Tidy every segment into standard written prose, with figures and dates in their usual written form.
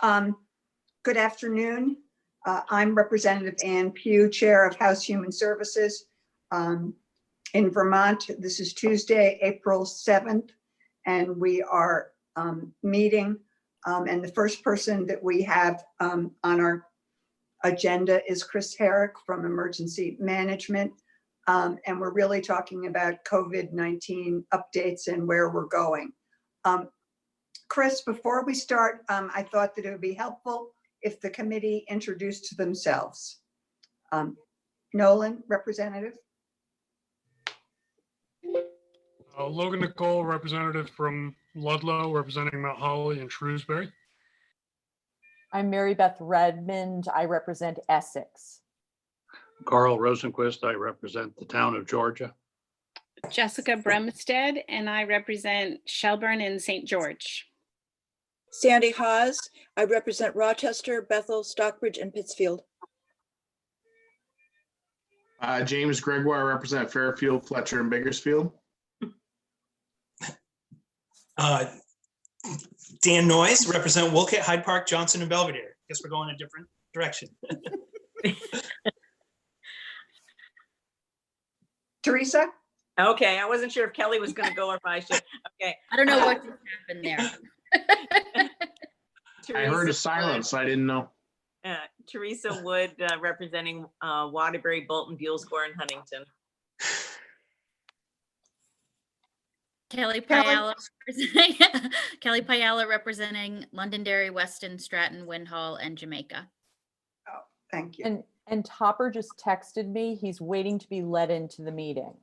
Good afternoon. I'm Representative Ann Pugh, Chair of House Human Services in Vermont. This is Tuesday, April 7th, and we are meeting. And the first person that we have on our agenda is Chris Herrick from Emergency Management. And we're really talking about COVID-19 updates and where we're going. Chris, before we start, I thought that it would be helpful if the committee introduced themselves. Nolan, representative. Logan Nicole, representative from Ludlow, representing Mount Holly and Shrewsbury. I'm Mary Beth Redmond. I represent Essex. Carl Rosenquist, I represent the town of Georgia. Jessica Bremstead, and I represent Shelburne and St. George. Sandy Haas, I represent Rochester, Bethel, Stockbridge, and Pittsfield. James Gregoire, I represent Fairfield, Fletcher, and Bakersfield. Dan Noyes, represent Wolcott, Hyde Park, Johnson, and Belvedere. Guess we're going a different direction. Teresa? Okay, I wasn't sure if Kelly was going to go or if I should. Okay. I don't know what just happened there. I heard a silence. I didn't know. Teresa Wood, representing Waterbury, Bolton, Buellscore, and Huntington. Kelly Payala representing Kelly Payala representing Londonderry, Weston, Stratton, Windhall, and Jamaica. Oh, thank you. And Topper just texted me. He's waiting to be let into the meeting.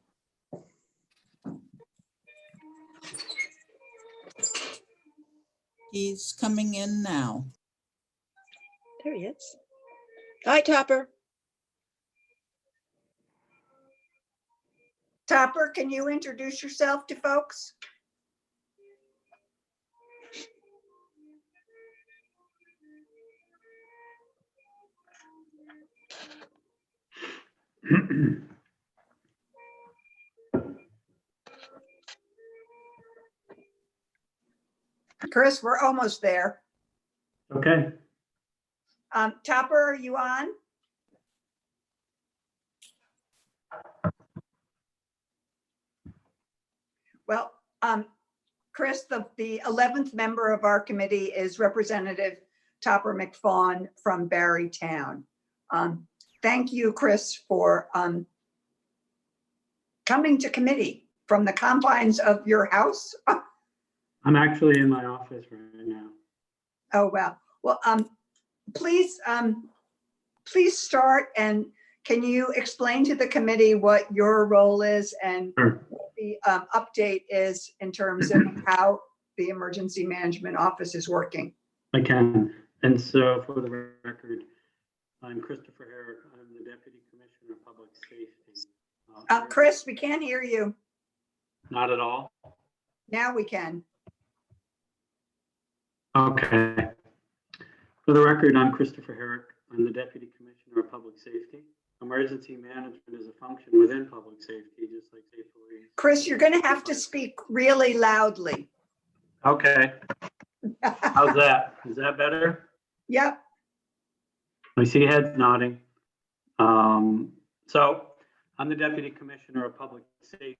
He's coming in now. There he is. Hi, Topper. Topper, can you introduce yourself to folks? Chris, we're almost there. Okay. Topper, are you on? Well, Chris, the 11th member of our committee is Representative Topper McFawn from Barrytown. Thank you, Chris, for coming to committee from the confines of your house. I'm actually in my office right now. Oh, wow. Well, please start, and can you explain to the committee what your role is and Sure. what the update is in terms of how the Emergency Management Office is working? I can. And so for the record, I'm Christopher Herrick. I'm the Deputy Commissioner of Public Safety. Chris, we can't hear you. Not at all? Now we can. Okay. For the record, I'm Christopher Herrick. I'm the Deputy Commissioner of Public Safety. Emergency management is a function within public safety, just like state police. Chris, you're going to have to speak really loudly. Okay. How's that? Is that better? Yep. I see heads nodding. So I'm the Deputy Commissioner of Public Safety,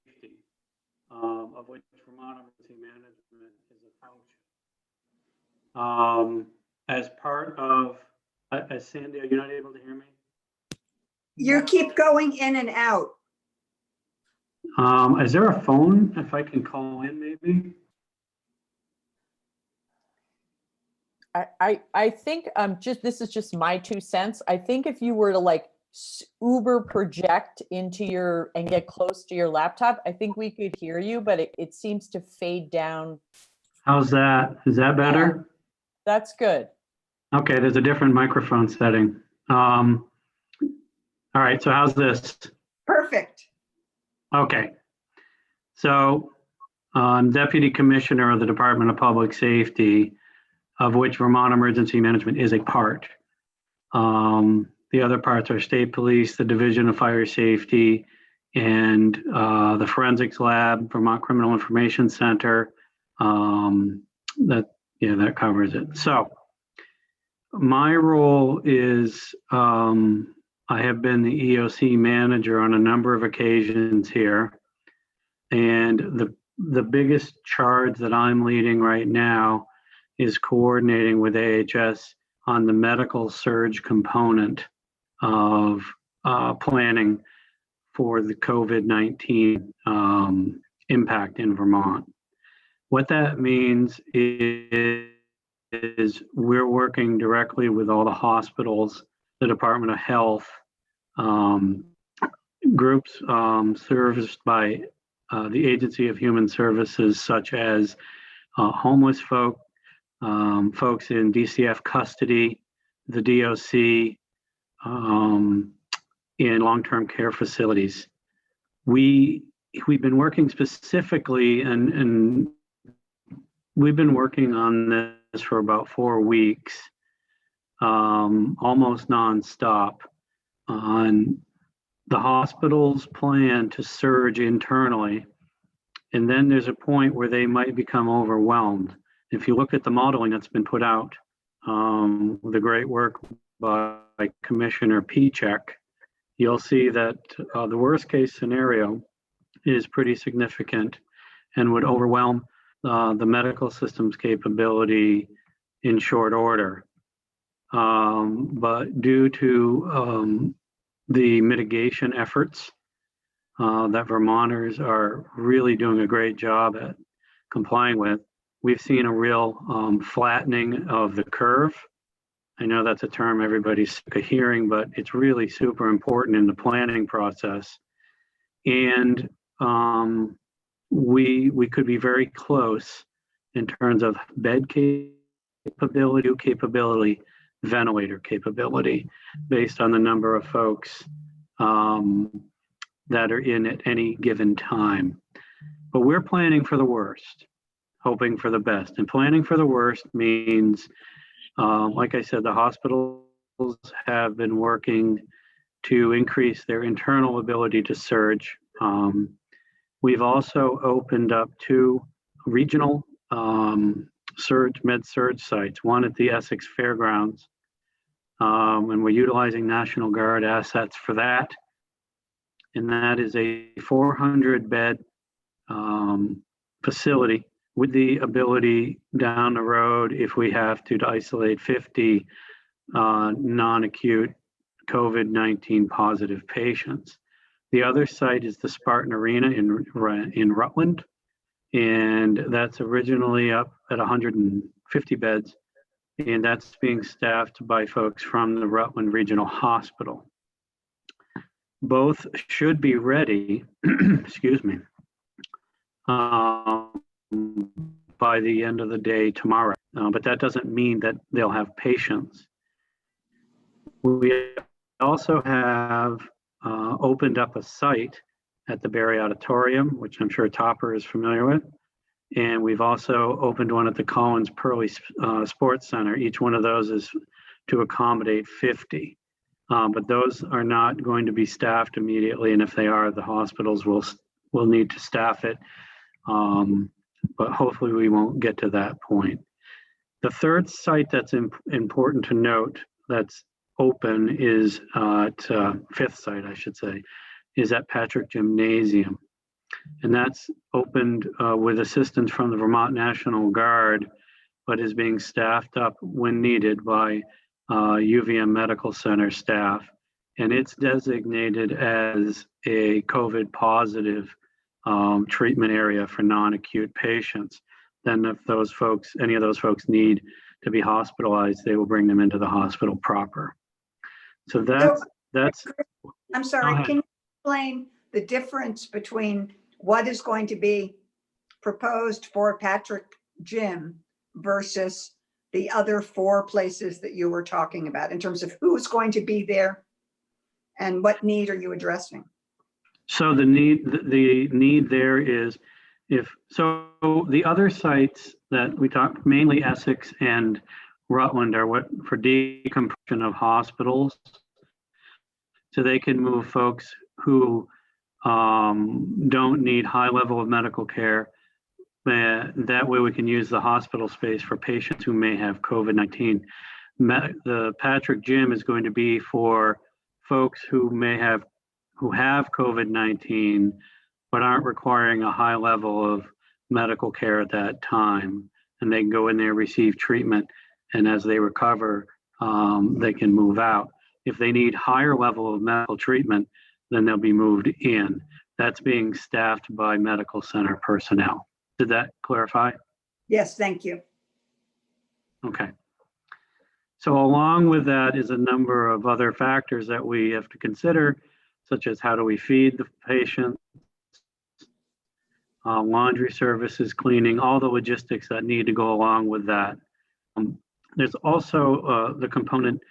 of which Vermont Emergency Management is a function. As part of, as Sandy, are you not able to hear me? You keep going in and out. Is there a phone if I can call in maybe? I think this is just my 2 cents. I think if you were to like Uber project into your and get close to your laptop, I think we could hear you, but it seems to fade down. How's that? Is that better? Yeah, that's good. Okay, there's a different microphone setting. All right, so how's this? Perfect. Okay. So I'm Deputy Commissioner of the Department of Public Safety, of which Vermont Emergency Management is a part. The other parts are State Police, the Division of Fire Safety, and the Forensics Lab, Vermont Criminal Information Center. That covers it. So my role is I have been the EOC manager on a number of occasions here. And the biggest charge that I'm leading right now is coordinating with AHS on the medical surge component of planning for the COVID-19 impact in Vermont. What that means is we're working directly with all the hospitals, the Department of Health, groups serviced by the Agency of Human Services, such as homeless folk, folks in DCF custody, the DOC, in long-term care facilities. We've been working specifically, and we've been working on this for about 4 weeks, almost nonstop, on the hospital's plan to surge internally. And then there's a point where they might become overwhelmed. If you look at the modeling that's been put out, the great work by Commissioner Pichek, you'll see that the worst case scenario is pretty significant and would overwhelm the medical system's capability in short order. But due to the mitigation efforts that Vermonters are really doing a great job at complying with, we've seen a real flattening of the curve. I know that's a term everybody's sick of hearing, but it's really super important in the planning process. And we could be very close in terms of bed capability, ventilator capability, based on the number of folks that are in at any given time. But we're planning for the worst, hoping for the best. And planning for the worst means, like I said, the hospitals have been working to increase their internal ability to surge. We've also opened up 2 regional med-surg sites, one at the Essex Fairgrounds, and we're utilizing National Guard assets for that. And that is a 400-bed facility with the ability down the road, if we have to isolate 50 non-acute COVID-19 positive patients. The other site is the Spartan Arena in Rutland, and that's originally up at 150 beds, and that's being staffed by folks from the Rutland Regional Hospital. Both should be ready, excuse me, by the end of the day tomorrow, but that doesn't mean that they'll have patients. We also have opened up a site at the Barry Auditorium, which I'm sure Topper is familiar with. And we've also opened one at the Collins Pearly Sports Center. Each one of those is to accommodate 50. But those are not going to be staffed immediately. And if they are, the hospitals will need to staff it. But hopefully we won't get to that point. The third site that's important to note that's open is fifth site, I should say, is at Patrick Gymnasium. And that's opened with assistance from the Vermont National Guard, but is being staffed up when needed by UVM Medical Center staff. And it's designated as a COVID positive treatment area for non-acute patients. Then if those folks, any of those folks need to be hospitalized, they will bring them into the hospital proper. So that's I'm sorry, can you explain the difference between what is going to be proposed for Patrick Gym versus the other 4 places that you were talking about in terms of who's going to be there and what need are you addressing? So the need there is the other sites that we talked, mainly Essex and Rutland, are what for decompression of hospitals. So they can move folks who don't need high level of medical care. That way we can use the hospital space for patients who may have COVID-19. The Patrick Gym is going to be for folks who have COVID-19, but aren't requiring a high level of medical care at that time. And they can go in there, receive treatment, and as they recover, they can move out. If they need higher level of medical treatment, then they'll be moved in. That's being staffed by medical center personnel. Did that clarify? Yes, thank you. Okay. So along with that is a number of other factors that we have to consider, such as how do we feed the patient, laundry services, cleaning, all the logistics that need to go along with that. There's also the component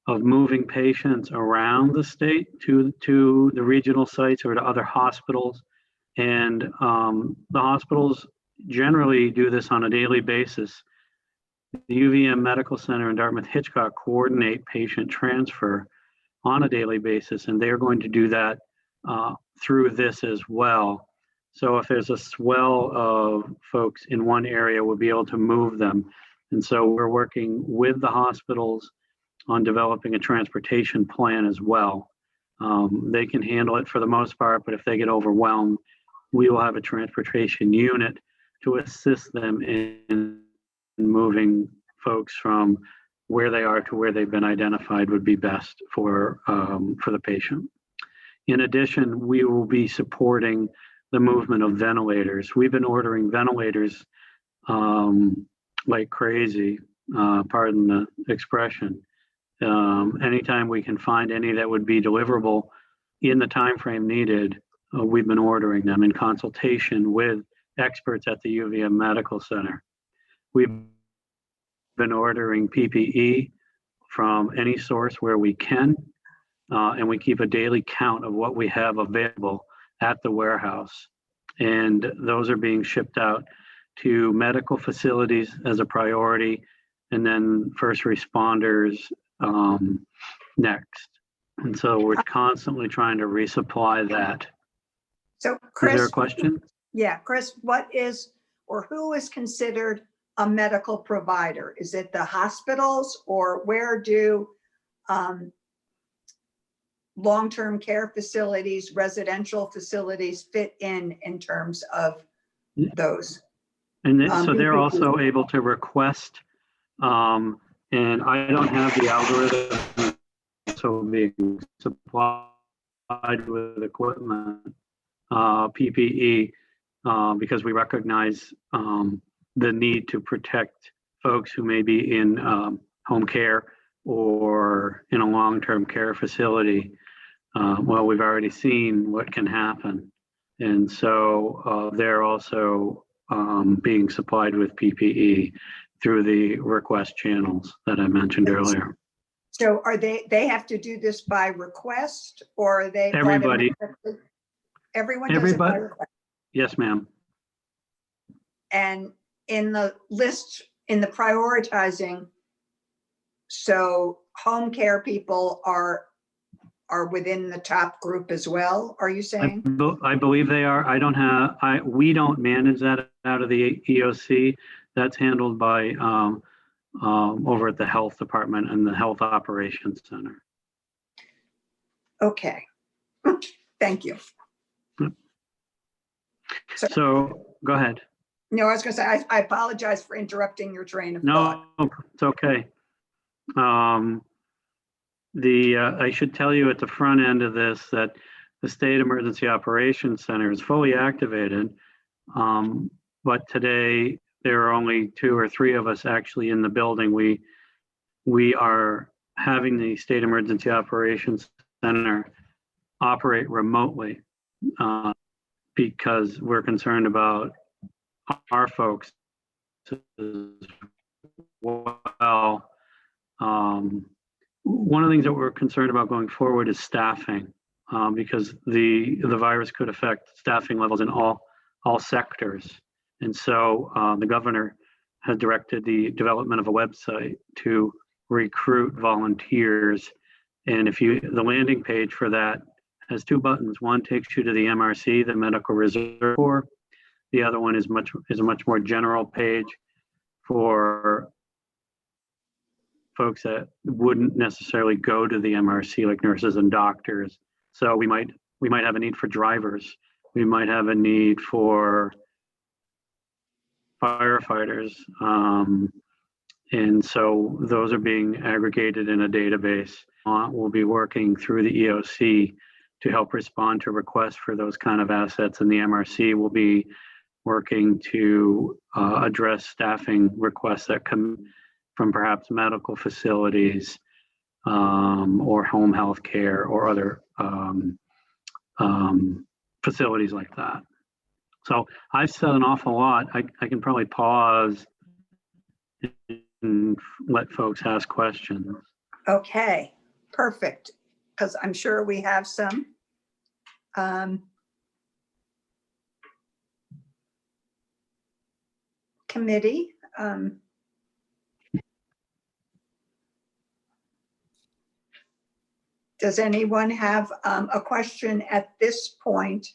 of moving patients around the state to the regional sites or to other hospitals. And the hospitals generally do this on a daily basis. The UVM Medical Center and Dartmouth Hitchcock coordinate patient transfer on a daily basis, and they're going to do that through this as well. So if there's a swell of folks in one area, we'll be able to move them. And so we're working with the hospitals on developing a transportation plan as well. They can handle it for the most part, but if they get overwhelmed, we will have a transportation unit to assist them in moving folks from where they are to where they've been identified would be best for the patient. In addition, we will be supporting the movement of ventilators. We've been ordering ventilators like crazy, pardon the expression. Anytime we can find any that would be deliverable in the time frame needed, we've been ordering them in consultation with experts at the UVM Medical Center. We've been ordering PPE from any source where we can, and we keep a daily count of what we have available at the warehouse. And those are being shipped out to medical facilities as a priority, and then first responders next. And so we're constantly trying to resupply that. So Is Chris. there a question? Yeah, Chris, what is, or who is considered a medical provider? Is it the hospitals, or where do long-term care facilities, residential facilities fit in terms of those? And so they're also able to request, and I don't have the algorithm, so being supplied with equipment, PPE, because we recognize the need to protect folks who may be in home care or in a long-term care facility. Well, we've already seen what can happen. And so they're also being supplied with PPE through the request channels that I mentioned earlier. So are they have to do this by request, or are they? Everybody. Everyone does it by request? Yes, ma'am. And in the list, in the prioritizing, so home care people are within the top group as well, are you saying? I believe they are. We don't manage that out of the EOC. That's handled by over at the health department and the health operations center. Okay, thank you. So go ahead. No, I was gonna say, I apologize for interrupting your train of thought. No, it's okay. I should tell you at the front end of this that the State Emergency Operations Center is fully activated, but today there are only 2 or 3 of us actually in the building. We are having the State Emergency Operations Center operate remotely because we're concerned about our folks as well. One of the things that we're concerned about going forward is staffing, because the virus could affect staffing levels in all sectors. And so the governor has directed the development of a website to recruit volunteers. And the landing page for that has 2 buttons. One takes you to the MRC, the Medical Reserve Corps. The other one is a much more general page for folks that wouldn't necessarily go to the MRC, like nurses and doctors. So we might have a need for drivers. We might have a need for firefighters. And so those are being aggregated in a database. We'll be working through the EOC to help respond to requests for those kind of assets. And the MRC will be working to address staffing requests that come from perhaps medical facilities or home health care or other facilities like that. So I've said an awful lot. I can probably pause and let folks ask questions. Okay, perfect, because I'm sure we have some. Committee. Does anyone have a question at this point?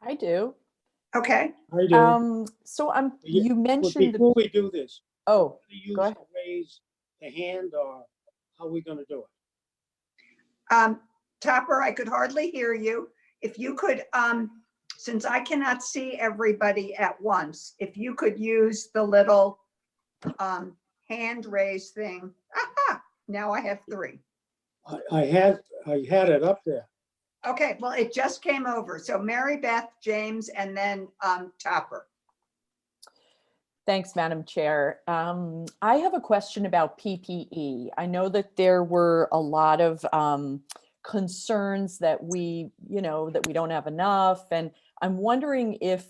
I do. Okay, I do. So Yeah, you Well, mentioned, before we do this, oh, do you go use ahead. to raise the hand, or how are we gonna do it? Topper, I could hardly hear you. If you could, since I cannot see everybody at once, if you could use the little hand raise thing. Aha, now I have 3. I had it up there. Okay, well, it just came over. So Mary Beth, James, and then Topper. Thanks, Madam Chair. I have a question about PPE. I know that there were a lot of concerns that we don't have enough. And I'm wondering if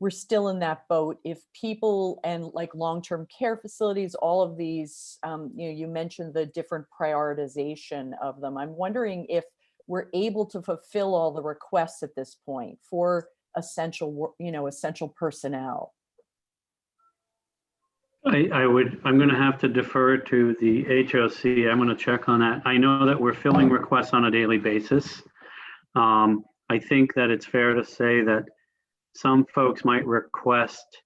we're still in that boat, if people and like long-term care facilities, all of these, you mentioned the different prioritization of them. I'm wondering if we're able to fulfill all the requests at this point for essential personnel. I'm going to have to defer to the HOC. I'm going to check on that. I know that we're filling requests on a daily basis. I think that it's fair to say that some folks might request,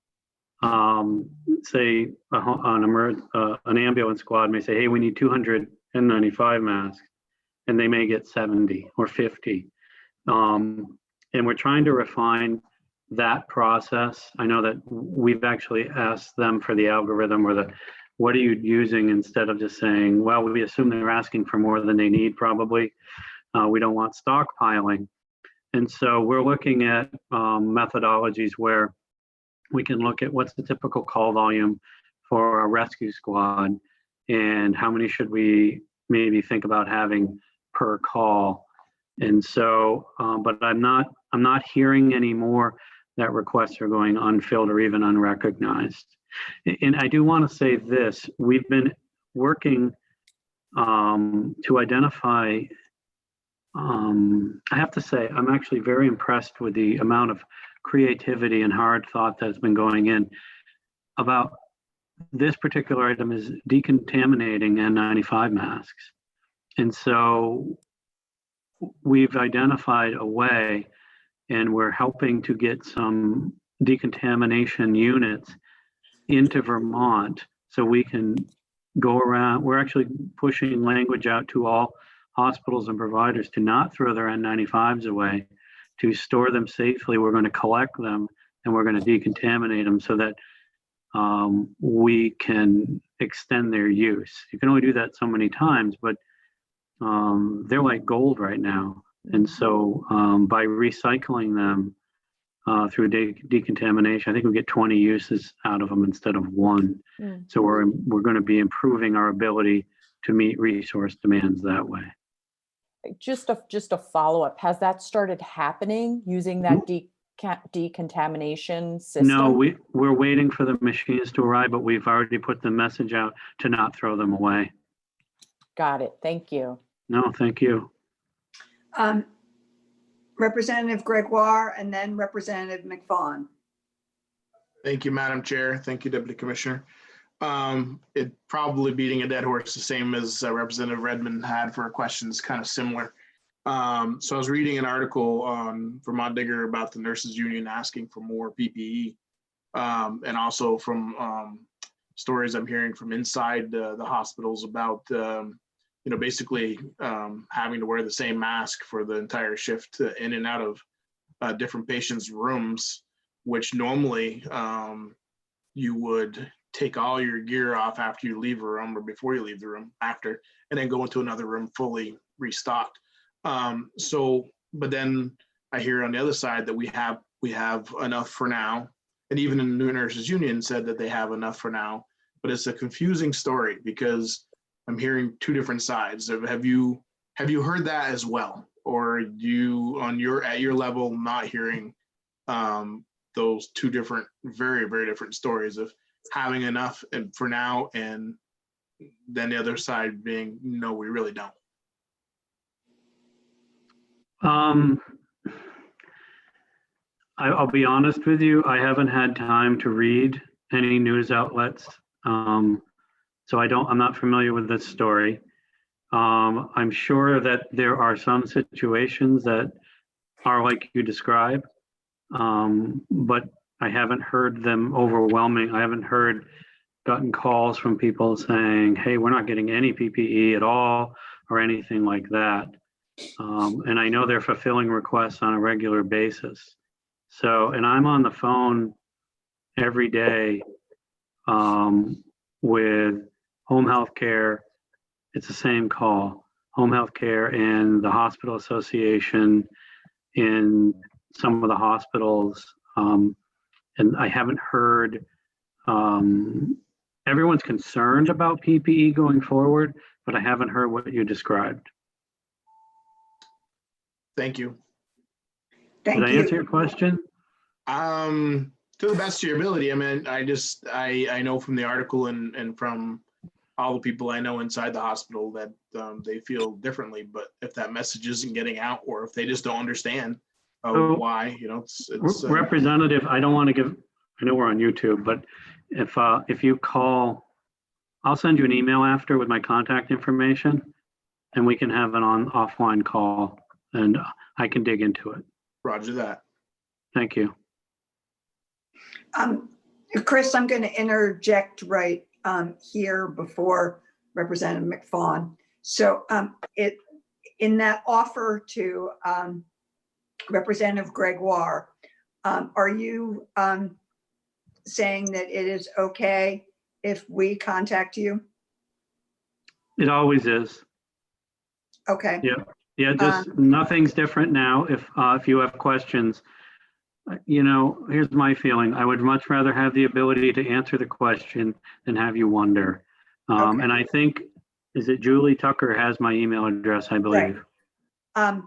say, an ambulance squad may say, hey, we need 200 N95 masks, and they may get 70 or 50. And we're trying to refine that process. I know that we've actually asked them for the algorithm or what are you using, instead of just saying, well, we assume they're asking for more than they need probably. We don't want stockpiling. And so we're looking at methodologies where we can look at what's the typical call volume for a rescue squad and how many should we maybe think about having per call. And so, but I'm not hearing any more that requests are going unfilled or even unrecognized. And I do want to say this, we've been working to identify, I have to say, I'm actually very impressed with the amount of creativity and hard thought that's been going in about this particular item is decontaminating N95 masks. And so we've identified a way, and we're helping to get some decontamination units into Vermont so we can go around. We're actually pushing language out to all hospitals and providers to not throw their N95s away, to store them safely. We're going to collect them and we're going to decontaminate them so that we can extend their use. You can only do that so many times, but they're like gold right now. And so by recycling them through decontamination, I think we get 20 uses out of them instead of 1. So we're going to be improving our ability to meet resource demands that way. Just a follow-up. Has that started happening using that decontamination system? No, we're waiting for the machines to arrive, but we've already put the message out to not throw them away. Got it. Thank you. No, thank you. Representative Gregoire and then Representative McFawn. Thank you, Madam Chair. Thank you, Deputy Commissioner. It probably beating a dead horse, the same as Representative Redmond had for questions, kind of similar. So I was reading an article on Vermont Digger about the nurses union asking for more PPE, and also from stories I'm hearing from inside the hospitals about, basically having to wear the same mask for the entire shift in and out of different patients' rooms, which normally you would take all your gear off after you leave a room or before you leave the room after, and then go into another room fully restocked. But then I hear on the other side that we have enough for now. And even the New Nurses Union said that they have enough for now, but it's a confusing story because I'm hearing two different sides. Have you heard that as well? Or are you at your level not hearing those two different, very, very different stories of having enough and for now, and then the other side being, no, we really don't? I'll be honest with you, I haven't had time to read any news outlets. So I'm not familiar with this story. I'm sure that there are some situations that are like you describe, but I haven't heard them overwhelming. I haven't gotten calls from people saying, hey, we're not getting any PPE at all or anything like that. And I know they're fulfilling requests on a regular basis. So, and I'm on the phone every day with home health care. It's the same call, home health care and the hospital association in some of the hospitals. And I haven't heard, everyone's concerned about PPE going forward, but I haven't heard what you described. Thank you. Thank Did I answer your question? To the best of your ability. I mean, I know from the article and from all the people I know inside the hospital that they feel differently, but if that message isn't getting out, or if they just don't understand why, it's Representative, I don't want to give, I know we're on YouTube, but if you call, I'll send you an email after with my contact information, and we can have an offline call, and I can dig into it. Roger that. Thank you. Chris, I'm going to interject right here before Representative McFawn. So in that offer to Representative Gregoire, are you saying that it is okay if we contact you? It always is. Okay. Yeah, just nothing's different now. If you have questions, here's my feeling. I would much rather have the ability to answer the question than have you wonder. Okay. And I think, is it Julie Tucker has my email address, I believe. Right.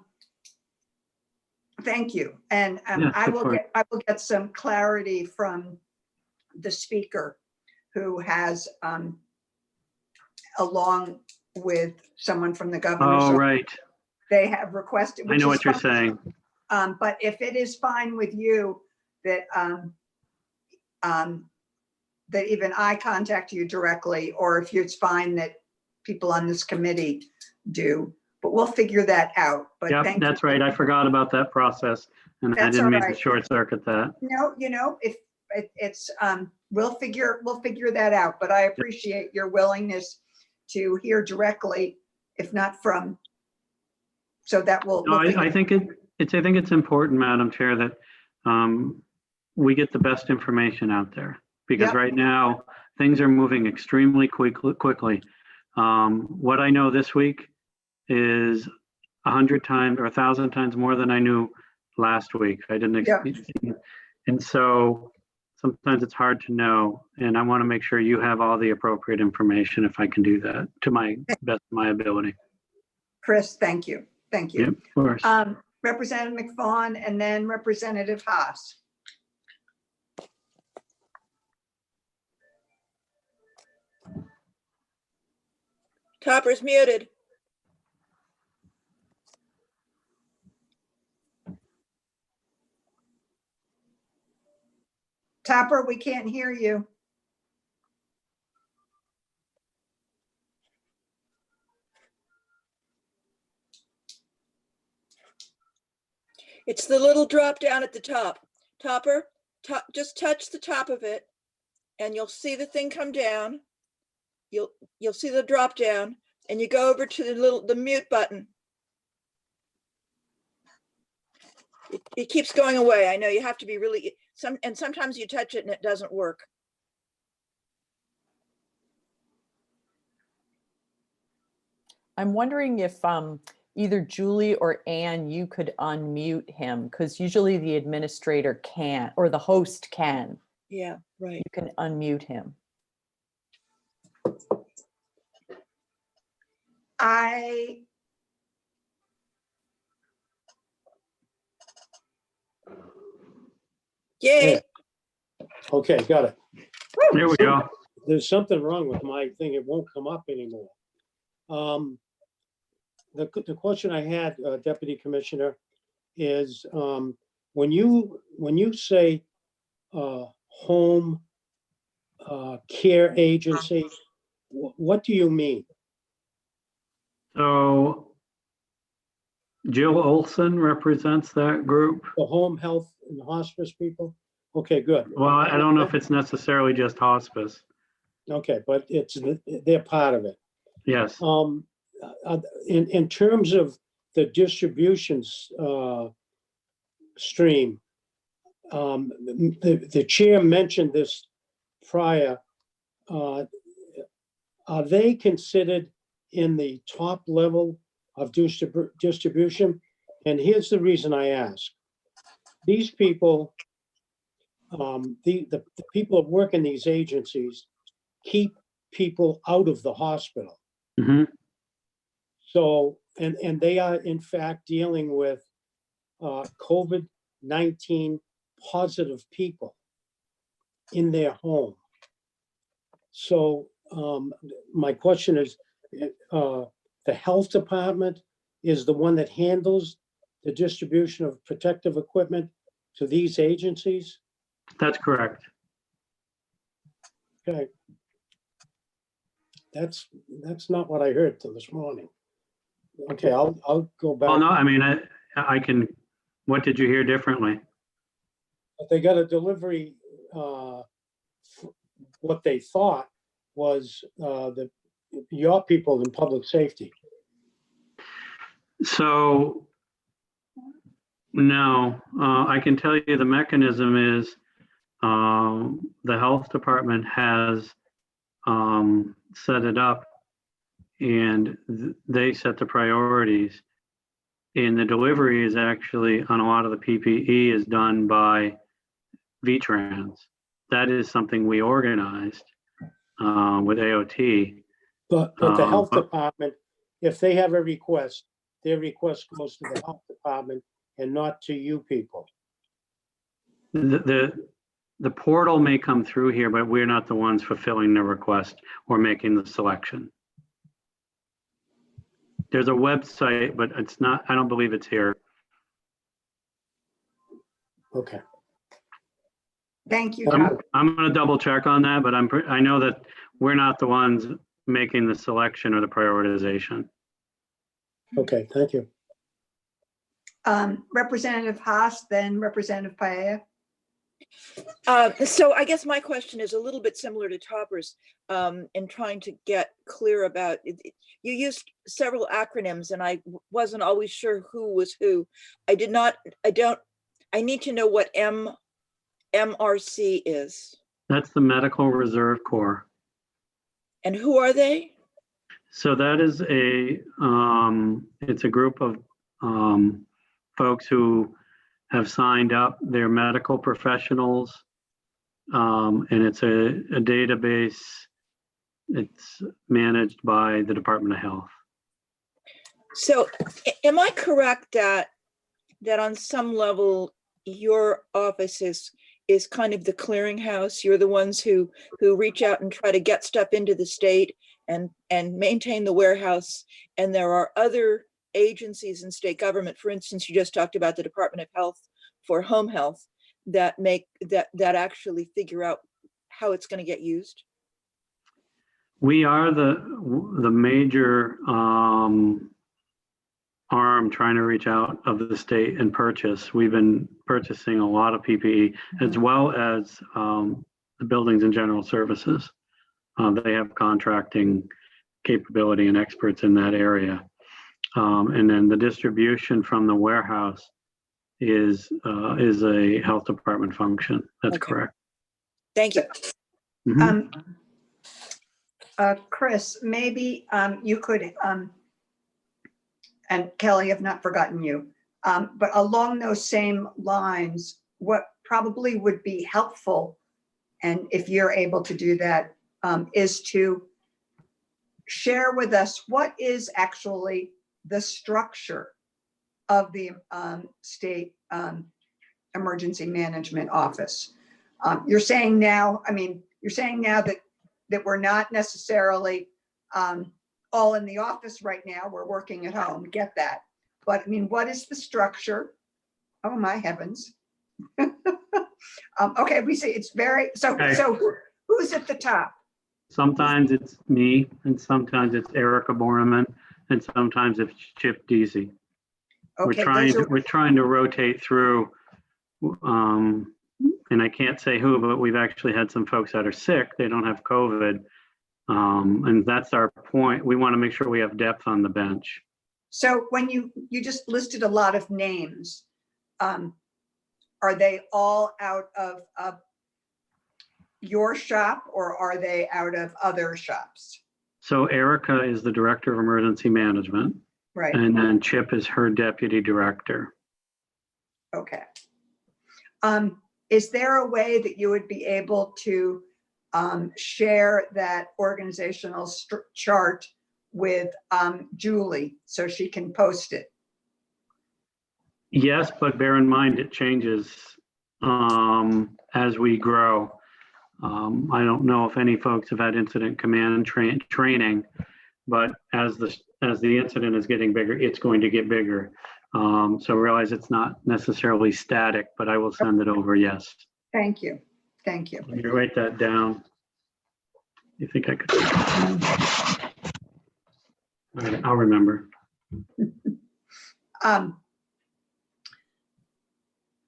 Thank you. And Yes, I of will course. get some clarity from the speaker, who has along with someone from the governor's Oh, office, right. they have requested. I know what you're saying. But if it is fine with you that that even I contact you directly, or if it's fine that people on this committee do, but we'll figure that out. But Yeah, that's right. I forgot about that process, and I That's didn't all mean to right. short circuit that. No, if it's we'll figure that out. But I appreciate your willingness to hear directly, if not from. So that will. No, I think it's important, Madam Chair, that we get the best information out there, because Yep. right now things are moving extremely quickly. What I know this week is 100 times or 1,000 times more than I knew last week. I didn't expect, and so sometimes it's hard to know, and I want to make sure you have all the appropriate information if I can do that to my best of my ability. Chris, thank you. Thank you. Yep, of course. Representative McFawn and then Representative Haas. Topper's muted. Topper, we can't hear you. It's the little drop down at the top. Topper, just touch the top of it and you'll see the thing come down. You'll see the drop down, and you go over to the mute button. It keeps going away. I know you have to be really, sometimes you touch it and it doesn't work. I'm wondering if either Julie or Anne, you could unmute him, because usually the administrator can't, or the host can. Yeah, right. You can unmute him. Yay. Okay, got it. There we go. There's something wrong with my thing. It won't come up anymore. The question I had, Deputy Commissioner, is when you say home care agency, what do you mean? So Jill Olson represents that group. The home health and hospice people? Okay, good. Well, I don't know if it's necessarily just hospice. Okay, but they're part of it. Yes. In terms of the distributions stream, the chair mentioned this prior. Are they considered in the top level of distribution? And here's the reason I ask. These people, the people that work in these agencies keep people out of the hospital. Mm-hmm. So, and they are in fact dealing with COVID-19 positive people in their home. So my question is, the health department is the one that handles the distribution of protective equipment to these agencies? That's correct. Okay. That's not what I heard till this morning. Okay, I'll go back. Well, no, I mean, I can, what did you hear differently? They got a delivery, what they thought was your people in public safety. So, no, I can tell you the mechanism is the health department has set it up, and they set the priorities. And the delivery is actually on a lot of the PPE is done by VTrans. That is something we organized with AOT. But the health department, if they have a request, their request goes to the health department and not to you people. The portal may come through here, but we're not the ones fulfilling the request or making the selection. There's a website, but it's not, I don't believe it's here. Okay. Thank you. I'm going to double check on that, but I know that we're not the ones making the selection or the prioritization. Okay, thank you. Representative Haas, then Representative Paella. So I guess my question is a little bit similar to Topper's in trying to get clear about it. You used several acronyms and I wasn't always sure who was who. I need to know what MRC is. That's the Medical Reserve Corps. And who are they? So that is it's a group of folks who have signed up. They're medical professionals, and it's a database. It's managed by the Department of Health. So am I correct that on some level, your office is kind of the clearinghouse? You're the ones who reach out and try to get stuff into the state and maintain the warehouse. And there are other agencies in state government, for instance, you just talked about the Department of Health for home health, that actually figure out how it's going to get used. We are the major arm trying to reach out of the state and purchase. We've been purchasing a lot of PPE, as well as the the Buildings and General Services. They have contracting capability and experts in that area. And then the distribution from the warehouse is a health department function. That's Okay. correct. Thank you. Mhm. Chris, maybe you could, and Kelly, I've not forgotten you, but along those same lines, what probably would be helpful, and if you're able to do that, is to share with us what is actually the structure of the state emergency management office. You're saying now, that we're not necessarily all in the office right now. We're working at home, get that. But I mean, what is the structure? Oh my heavens. Okay, we see it's very, so Okay. who's at the top? Sometimes it's me, and sometimes it's Erica Borneman, and sometimes it's Chip Deasy. Okay, We're trying to rotate through, and I can't say who, but we've actually had some folks that are sick. They don't have COVID. And that's our point. We want to make sure we have depth on the bench. So when you just listed a lot of names, are they all out of your shop, or are they out of other shops? So Erica is the Director of Emergency Management, Right, and then Chip is her Deputy Director. okay. Is there a way that you would be able to share that organizational chart with Julie so she can post it? Yes, but bear in mind it changes as we grow. I don't know if any folks have had incident command training, but as the incident is getting bigger, it's going to get bigger. So realize it's not necessarily static, but I will send it over. Yes. Thank you. Thank you. Let me write that down. You think I could? All right, I'll remember.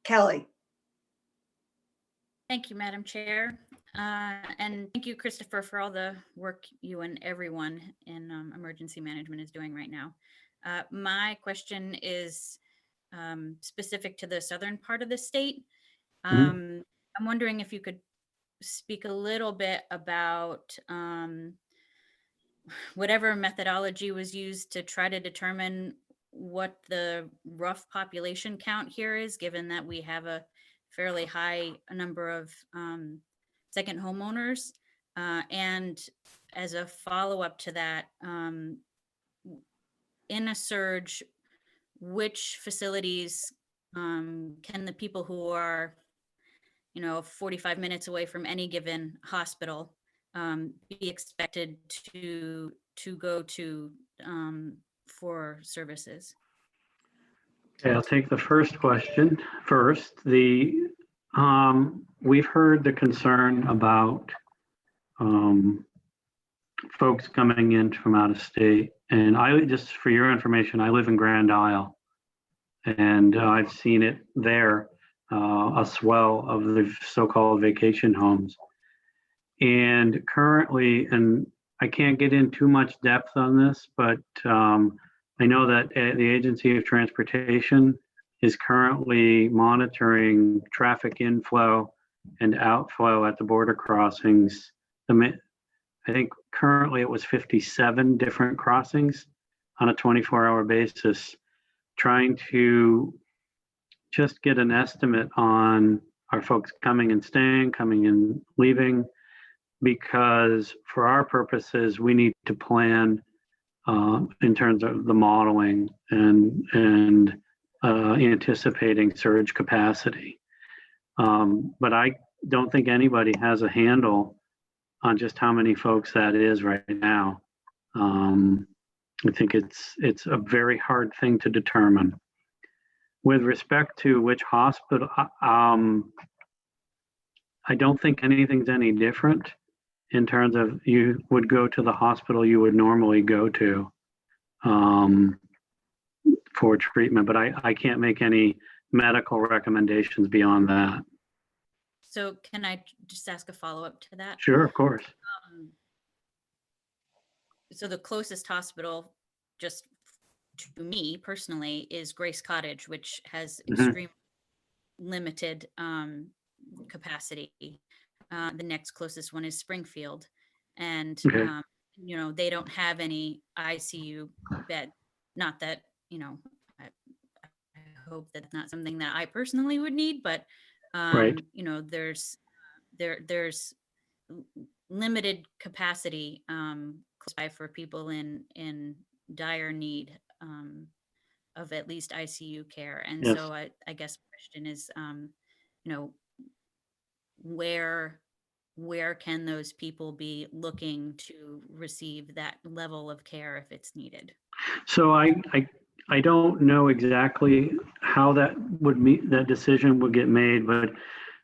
Kelly. Thank you, Madam Chair. And thank you, Christopher, for all the work you and everyone in emergency management is doing right now. My question is specific to the southern part of the state. I'm wondering if you could speak a little bit about whatever methodology was used to try to determine what the rough population count here is, given that we have a fairly high number of second homeowners. And as a follow-up to that, in a surge, which facilities can the people who are 45 minutes away from any given hospital be expected to go to for services? Okay, I'll take the first question first. We've heard the concern about folks coming in from out of state, and just for your information, I live in Grand Isle, and I've seen it there, a swell of the so-called vacation homes. And currently, and I can't get in too much depth on this, but I know that the Agency of Transportation is currently monitoring traffic inflow and outflow at the border crossings. I think currently it was 57 different crossings on a 24-hour basis, trying to just get an estimate on our folks coming and staying, coming and leaving, because for our purposes, we need to plan in terms of the modeling and anticipating surge capacity. But I don't think anybody has a handle on just how many folks that is right now. I think it's a very hard thing to determine. With respect to which hospital, I don't think anything's any different in terms of you would go to the hospital you would normally go to for treatment, but I can't make any medical recommendations beyond that. So can I just ask a follow-up to that? Sure, of course. So the closest hospital, just to me personally, is Grace Cottage, which has extreme limited capacity. The next closest one is Springfield, and Okay. you know, they don't have any ICU bed. Not that, you know, I hope that's not something that I personally would need, but Right. you know, there's limited capacity close by for people in dire need of at least ICU care. And Yes. so I guess the question is, you know, where can those people be looking to receive that level of care if it's needed? So I don't know exactly how that that decision would get made, but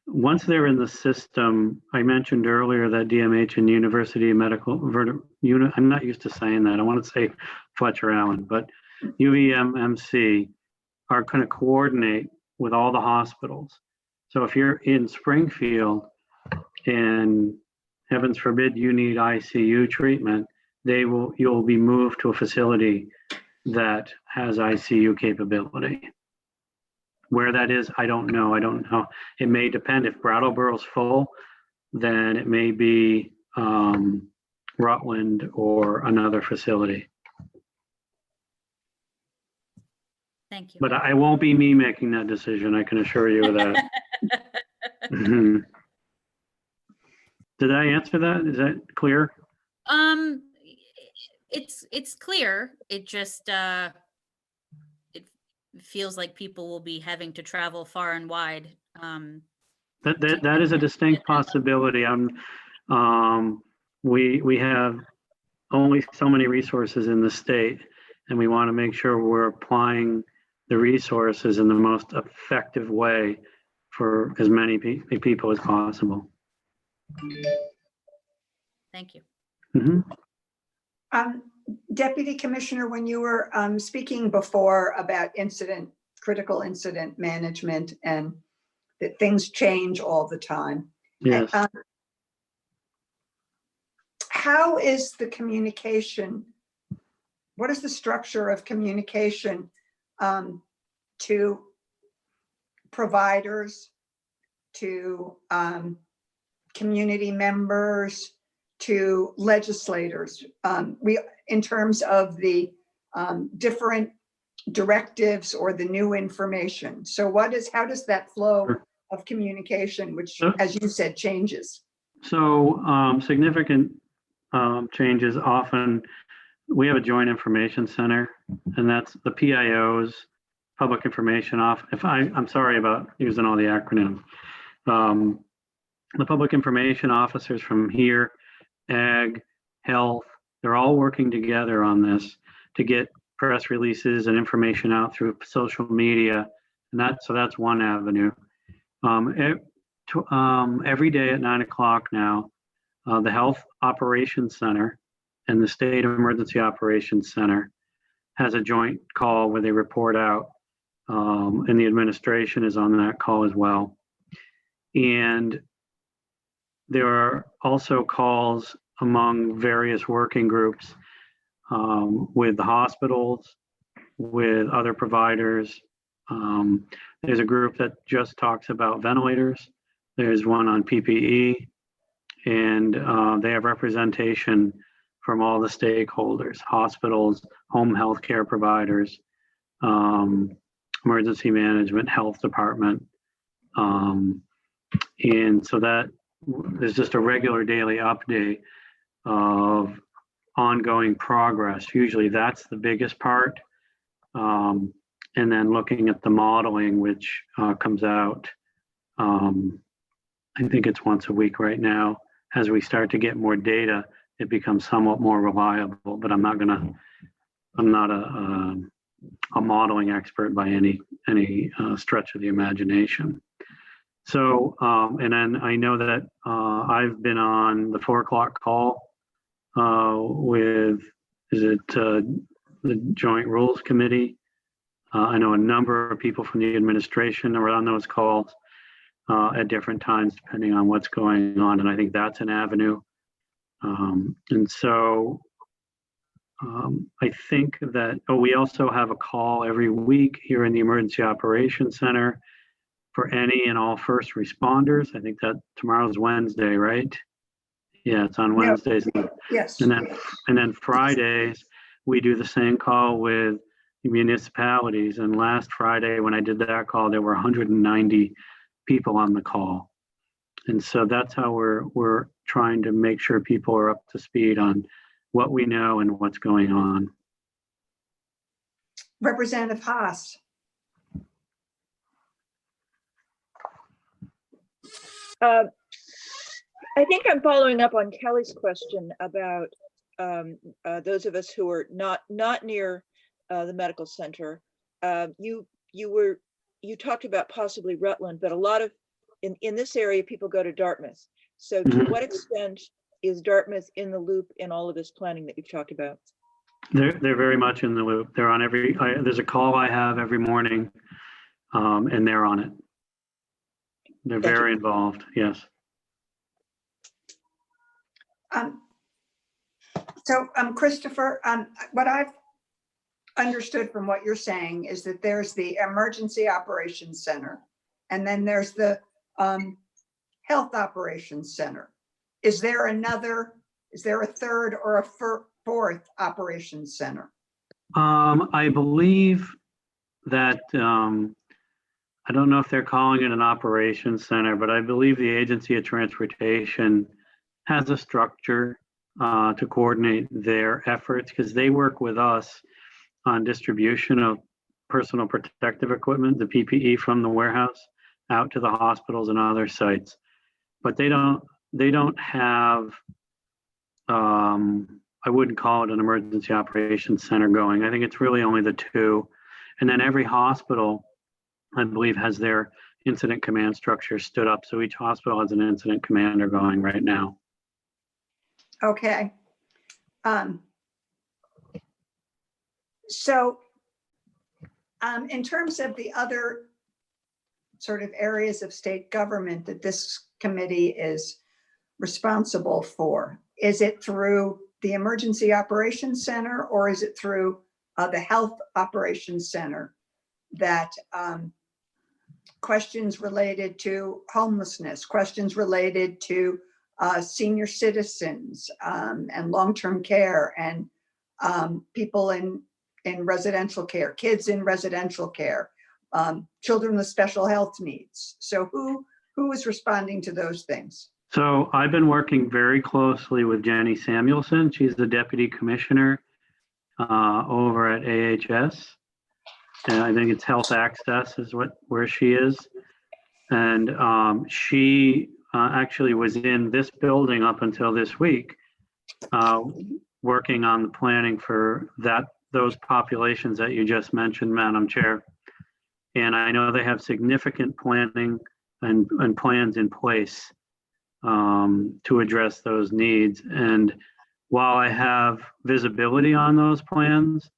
once they're in the system, I mentioned earlier that DMH and University Medical Unit, I'm not used to saying that. I want to say Fletcher Allen, but UVMMC are going to coordinate with all the hospitals. So if you're in Springfield and heavens forbid you need ICU treatment, you'll be moved to a facility that has ICU capability. Where that is, I don't know. It may depend. If Brattleboro's full, then it may be Rutland or another facility. Thank you. But I won't be me making that decision, I can assure you of that. Mhm. Did I answer that? Is that clear? It's clear. It just it feels like people will be having to travel far and wide. That is a distinct possibility. We have only so many resources in the state, and we want to make sure we're applying the resources in the most effective way for as many people as possible. Thank you. Mm-hmm. Deputy Commissioner, when you were speaking before about critical incident management and that things change all the time. Yes. How is the communication? What is the structure of communication to providers, to community members, to legislators? In terms of the different directives or the new information. So how does that flow of communication, which, as you said, changes? So significant changes often, we have a joint information center, and that's the PIO's public information off. I'm sorry about using all the acronyms. The public information officers from here, ag, health, they're all working together on this to get press releases and information out through social media. And that's one avenue. Every day at 9 o'clock now, the Health Operations Center and the State Emergency Operations Center has a joint call where they report out, and the administration is on that call as well. And there are also calls among various working groups with the hospitals, with other providers. There's a group that just talks about ventilators. There's one on PPE, and they have representation from all the stakeholders, hospitals, home health care providers, emergency management, health department. And so that there's just a regular daily update of ongoing progress. Usually that's the biggest part. And then looking at the modeling, which comes out, I think it's once a week right now. As we start to get more data, it becomes somewhat more reliable, but I'm not a modeling expert by any stretch of the imagination. So, and then I know that I've been on the 4 o'clock call with, the Joint Rules Committee. I know a number of people from the administration are on those calls. at different times, depending on what's going on. And I think that's an avenue. And so I think that, we also have a call every week here in the Emergency Operations Center for any and all first responders. I think that tomorrow's Wednesday, right? Yeah, it's on Wednesdays. Yes. And then Fridays, we do the same call with municipalities. And last Friday, when I did that call, there were 190 people on the call. And so that's how we're trying to make sure people are up to speed on what we know and what's going on. Representative Haas. I think I'm following up on Kelly's question about those of us who are not near the medical center. You talked about possibly Rutland, but a lot of in this area, people go to Dartmouth. So to what extent is Dartmouth in the loop in all of this planning that you've talked about? They're very much in the loop. They're on there's a call I have every morning, and they're on it. They're very involved, yes. Christopher, what I've understood from what you're saying is that there's the Emergency Operations Center, and then there's the Health Operations Center. Is there a third or a fourth operations center? I believe that, I don't know if they're calling it an operations center, but I believe the Agency of Transportation has a structure to coordinate their efforts, because they work with us on distribution of personal protective equipment, the PPE, from the warehouse out to the hospitals and other sites. But they don't have, I wouldn't call it an emergency operations center going. I think it's really only the two. And then every hospital, I believe, has their incident command structure stood up. So each hospital has an incident commander going right now. Okay. So in terms of the other sort of areas of state government that this committee is responsible for, is it through the Emergency Operations Center, or is it through the Health Operations Center that questions related to homelessness, questions related to senior citizens and long-term care and people in residential care, kids in residential care, children with special health needs? So who is responding to those things? So I've been working very closely with Jenny Samuelson. She's the Deputy Commissioner over at AHS. And I think it's Health Access is where she is. And she actually was in this building up until this week, working on the planning for those populations that you just mentioned, Madam Chair. And I know they have significant planning and plans in place to address those needs. And while I have visibility on those plans,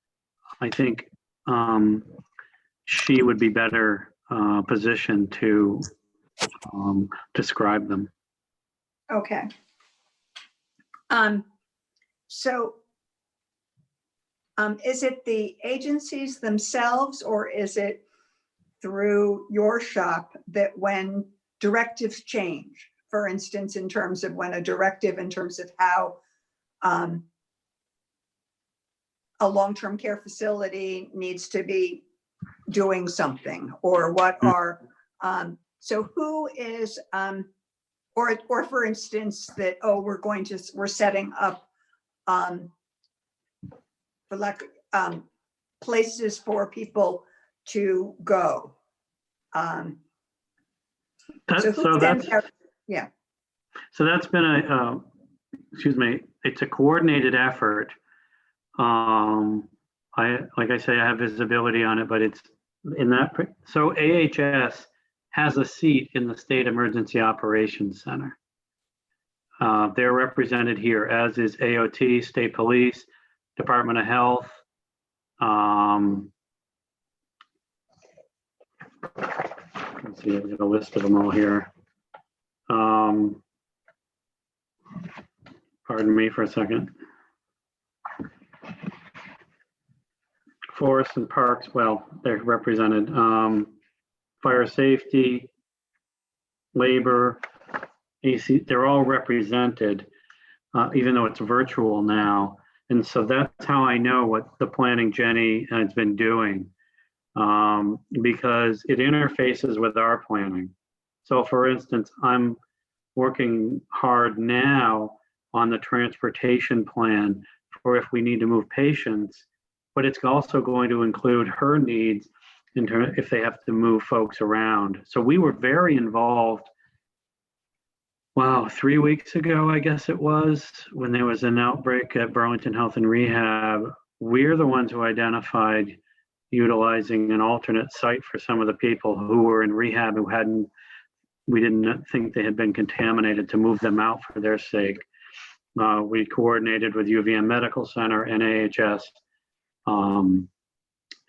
I think she would be better positioned to describe them. Okay. So is it the agencies themselves, or is it through your shop that when directives change, for instance, in terms of when a directive in terms of how a long-term care facility needs to be doing something, or what are, so who is, or for instance, that, we're setting up for like places for people to go. Yeah. So that's been it's a coordinated effort. Like I say, I have visibility on it, but it's in that. So AHS has a seat in the State Emergency Operations Center. They're represented here, as is AOT, State Police, Department of Health. let's see, I've got a list of them all here. Pardon me for a second. Forests and parks, well, they're represented. Fire safety, labor, AC, they're all represented, even though it's virtual now. And so that's how I know what the planning Jenny has been doing, because it interfaces with our planning. So for instance, I'm working hard now on the transportation plan for if we need to move patients, but it's also going to include her needs in terms if they have to move folks around. So we were very involved. Wow, 3 weeks ago, I guess it was, when there was an outbreak at Burlington Health and Rehab, we're the ones who identified utilizing an alternate site for some of the people who were in rehab who we didn't think they had been contaminated, to move them out for their sake. We coordinated with UVM Medical Center, NAHS,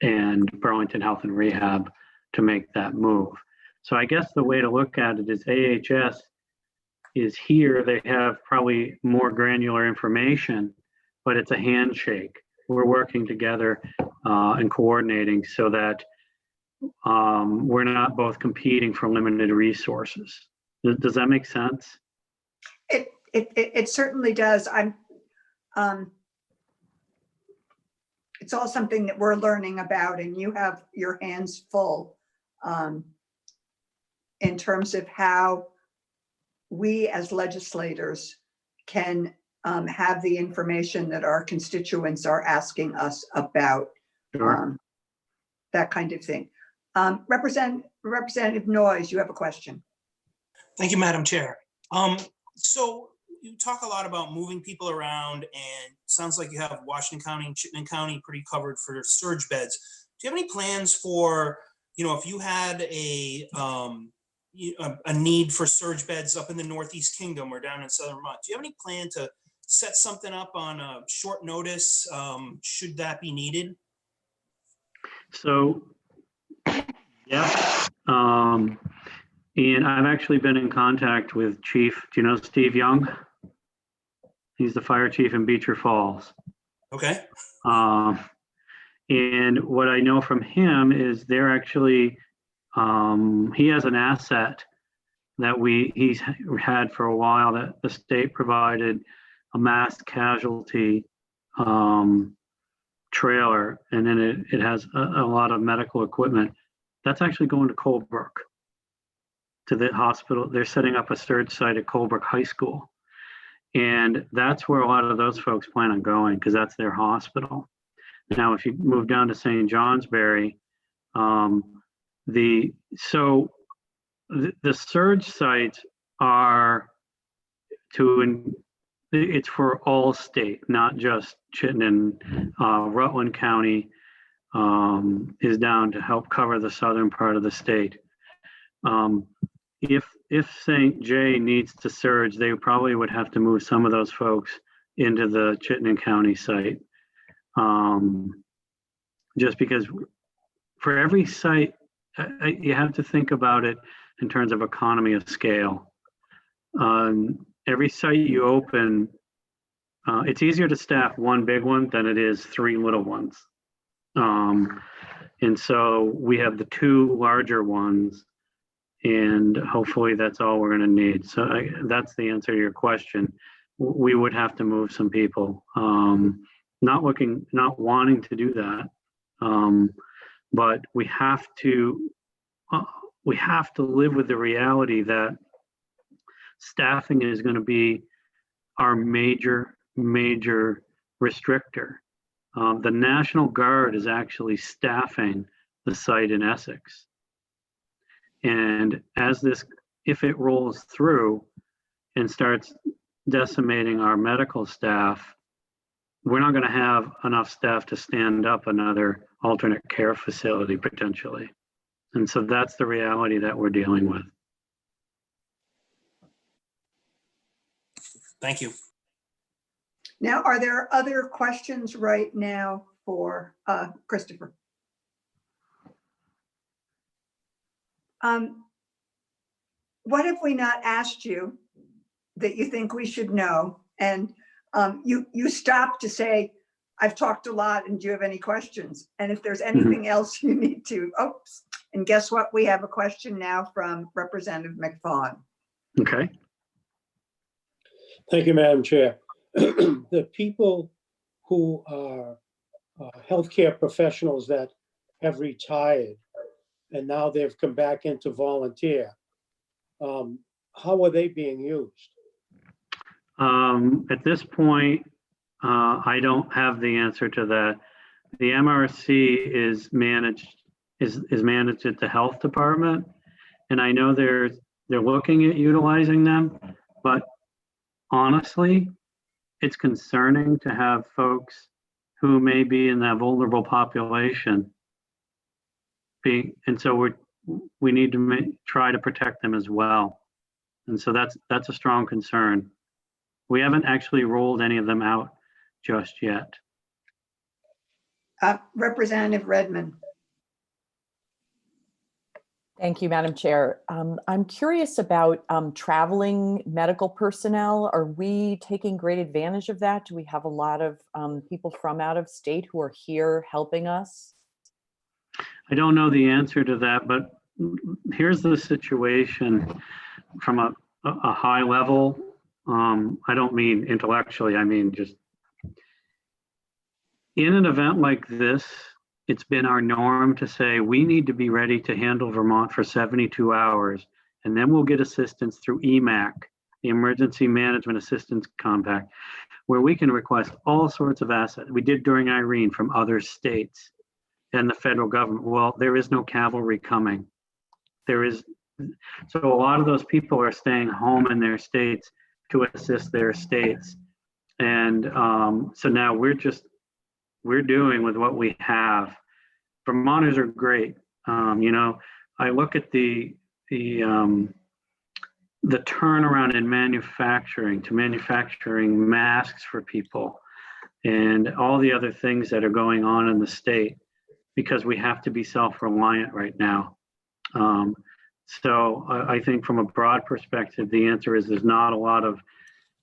and Burlington Health and Rehab to make that move. So I guess the way to look at it is AHS is here. They have probably more granular information, but it's a handshake. We're working together and coordinating so that we're not both competing for limited resources. Does that make sense? It certainly does. It's all something that we're learning about, and you have your hands full in terms of how we as legislators can have the information that our constituents are asking us about. Sure. That kind of thing. Representative Noyes, you have a question. Thank you, Madam Chair. So you talk a lot about moving people around, and sounds like you have Washington County and Chittenden County pretty covered for surge beds. Do you have any plans for, if you had a need for surge beds up in the Northeast Kingdom or down in Southern Vermont? Do you have any plan to set something up on a short notice, should that be needed? So, yeah. And I've actually been in contact with Chief, do you know Steve Young? He's the fire chief in Beecher Falls. Okay. And what I know from him is they're actually, he has an asset that he's had for a while that the state provided, a mass casualty trailer, and then it has a lot of medical equipment. That's actually going to Colebrook, to the hospital. They're setting up a surge site at Colebrook High School. And that's where a lot of those folks plan on going, because that's their hospital. Now, if you move down to St. Johnsbury, the surge sites are it's for all state, not just Chittenden. Rutland County is down to help cover the southern part of the state. If St. J needs to surge, they probably would have to move some of those folks into the Chittenden County site. Just because for every site, you have to think about it in terms of economy of scale. Every site you open, it's easier to staff one big one than it is 3 little ones. And so we have the 2 larger ones, and hopefully that's all we're going to need. So that's the answer to your question. We would have to move some people. Not wanting to do that, but we have to live with the reality that staffing is going to be our major restrictor. The National Guard is actually staffing the site in Essex. And if it rolls through and starts decimating our medical staff, we're not going to have enough staff to stand up another alternate care facility potentially. And so that's the reality that we're dealing with. Thank you. Now, are there other questions right now for Christopher? what have we not asked you that you think we should know? And you stop to say, I've talked a lot and do you have any questions? And if there's anything else you need to, oops, and guess what? We have a question now from Representative McFawn. Okay. Thank you, Madam Chair. The people who are healthcare professionals that have retired and now they've come back into volunteer, how are they being used? At this point, I don't have the answer to that. The MRC is managed at the health department, and I know they're looking at utilizing them, but honestly, it's concerning to have folks who may be in that vulnerable population and so we need to try to protect them as well. And so that's a strong concern. We haven't actually rolled any of them out just yet. Representative Redmond. Thank you, Madam Chair. I'm curious about traveling medical personnel. Are we taking great advantage of that? Do we have a lot of people from out of state who are here helping us? I don't know the answer to that, but here's the situation from a high level. I don't mean intellectually, I mean just in an event like this, it's been our norm to say we need to be ready to handle Vermont for 72 hours, and then we'll get assistance through EMAC, the Emergency Management Assistance Compact, where we can request all sorts of assets. We did during Irene from other states and the federal government. Well, there is no cavalry coming. So a lot of those people are staying home in their states to assist their states. And so now we're doing with what we have. Vermonters are great. I look at the turnaround in manufacturing masks for people and all the other things that are going on in the state because we have to be self-reliant right now. So I think from a broad perspective, the answer is there's not a lot of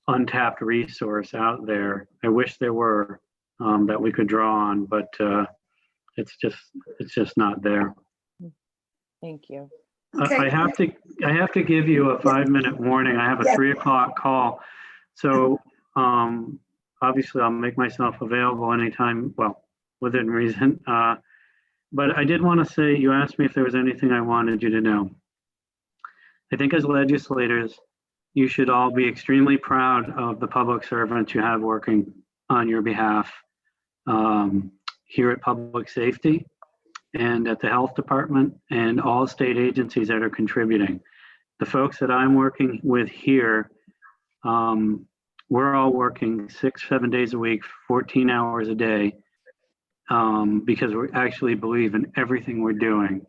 untapped resource out there. I wish there were that we could draw on, but it's just not there. Thank you. Okay. I have to give you a 5-minute warning. I have a 3 o'clock call. So obviously I'll make myself available anytime, well, within reason. But I did want to say, you asked me if there was anything I wanted you to know. I think as legislators, you should all be extremely proud of the public servants you have working on your behalf here at Public Safety and at the Health Department and all state agencies that are contributing. The folks that I'm working with here, we're all working 6-7 days a week, 14 hours a day, because we actually believe in everything we're doing.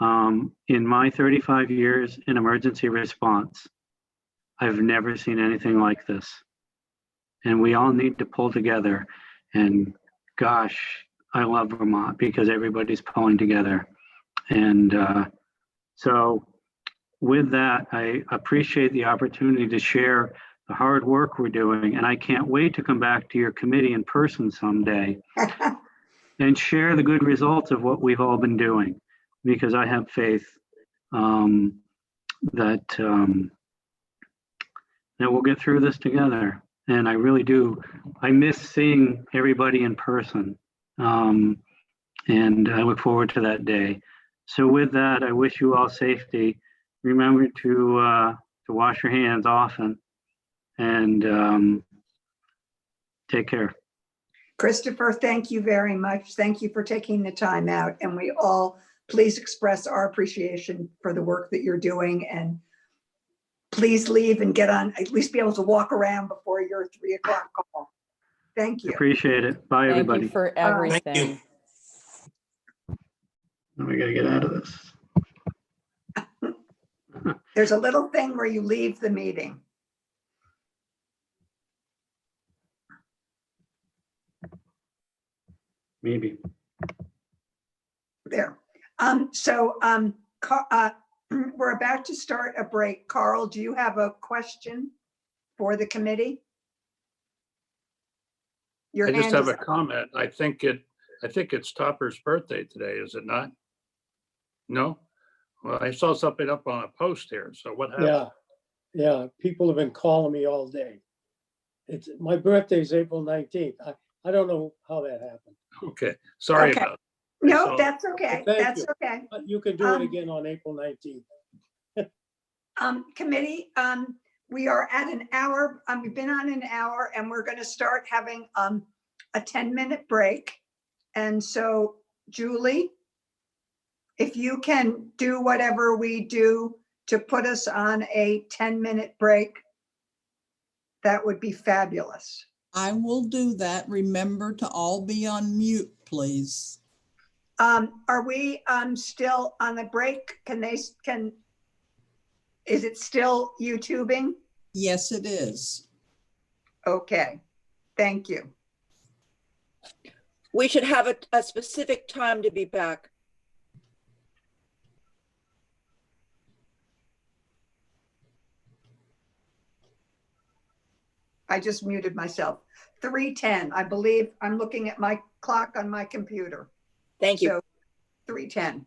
In my 35 years in emergency response, I've never seen anything like this. And we all need to pull together. And gosh, I love Vermont because everybody's pulling together. And so with that, I appreciate the opportunity to share the hard work we're doing. And I can't wait to come back to your committee in person someday and share the good results of what we've all been doing, because I have faith that we'll get through this together. And I really do. I miss seeing everybody in person. And I look forward to that day. So with that, I wish you all safety. Remember to wash your hands often and take care. Christopher, thank you very much. Thank you for taking the time out. And we all please express our appreciation for the work that you're doing. And please leave and get on, at least be able to walk around before your 3 o'clock call. Thank you. Appreciate it. Bye, everybody. Thank you for everything. Thank you. Now we gotta get out of this. There's a little thing where you leave the meeting. Maybe. There. we're about to start a break. Carl, do you have a question for the committee? Your I just hand have is a comment. I think it's Topper's birthday today, is it not? No? Well, I saw something up on a post here, so what happened? Yeah, yeah, people have been calling me all day. It's, my birthday's April 19th. I don't know how that happened. Okay, sorry Okay. about it. No, So- that's okay. Thank That's you. okay. But you can do it Um, again on April 19th. Committee, we are at an hour, we've been on an hour and we're gonna start having a 10-minute break. And so Julie, if you can do whatever we do to put us on a 10-minute break, that would be fabulous. I will do that. Remember to all be on mute, please. Are we still on the break? Is it still YouTubing? Yes, it is. Okay, thank you. We should have a specific time to be back. I just muted myself. 3:10, I believe. I'm looking at my clock on my computer. Thank you. So 3:10.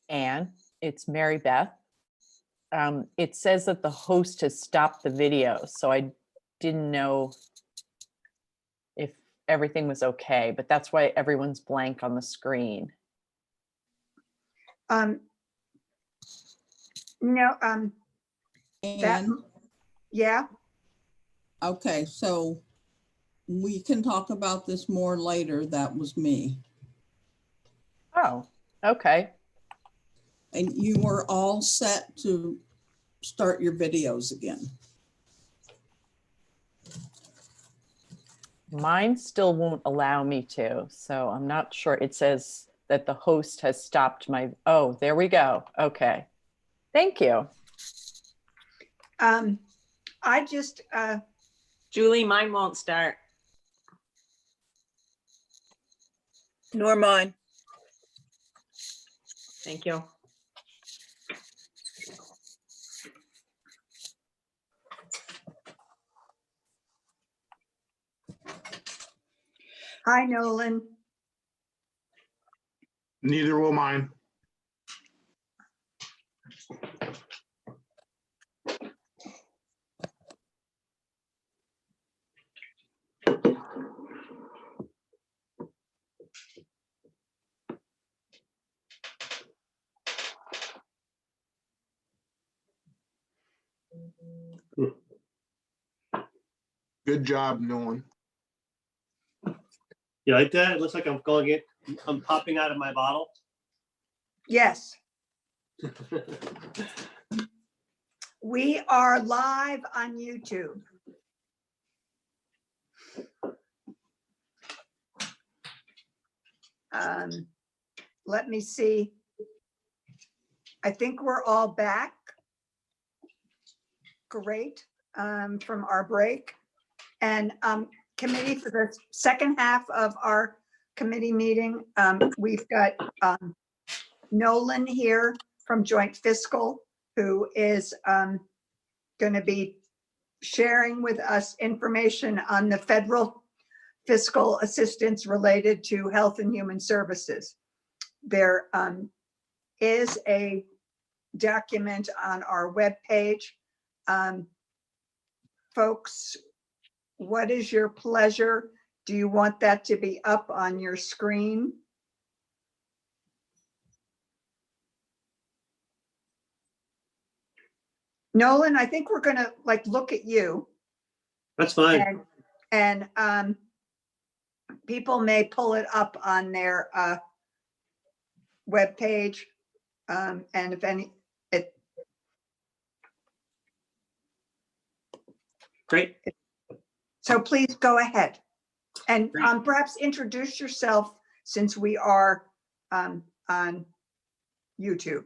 Anne, it's Mary Beth. It says that the host has stopped the video, so I didn't know if everything was okay, but that's why everyone's blank on the screen. No, that, And, yeah, okay, so we can talk about this more later. That was me. Oh, okay. And you were all set to start your videos again. Mine still won't allow me to, so I'm not sure. It says that the host has stopped my, oh, there we go. Okay. Thank you. I just, Julie, mine won't start. Nor mine. Thank you. hi, Nolan. Neither will mine. Good job, Nolan. You like that? It looks like I'm popping out of my bottle. Yes, we are live on YouTube. Let me see. I think we're all back. Great, from our break. And committee, for the second half of our committee meeting, we've got Nolan here from Joint Fiscal, who is going to be sharing with us information on the federal fiscal assistance related to health and human services. There is a document on our webpage. Folks, what is your pleasure? Do you want that to be up on your screen? Nolan, I think we're gonna look at you. That's fine. And people may pull it up on their webpage. And if any, Great. so please go ahead. And perhaps introduce yourself, since we are on YouTube.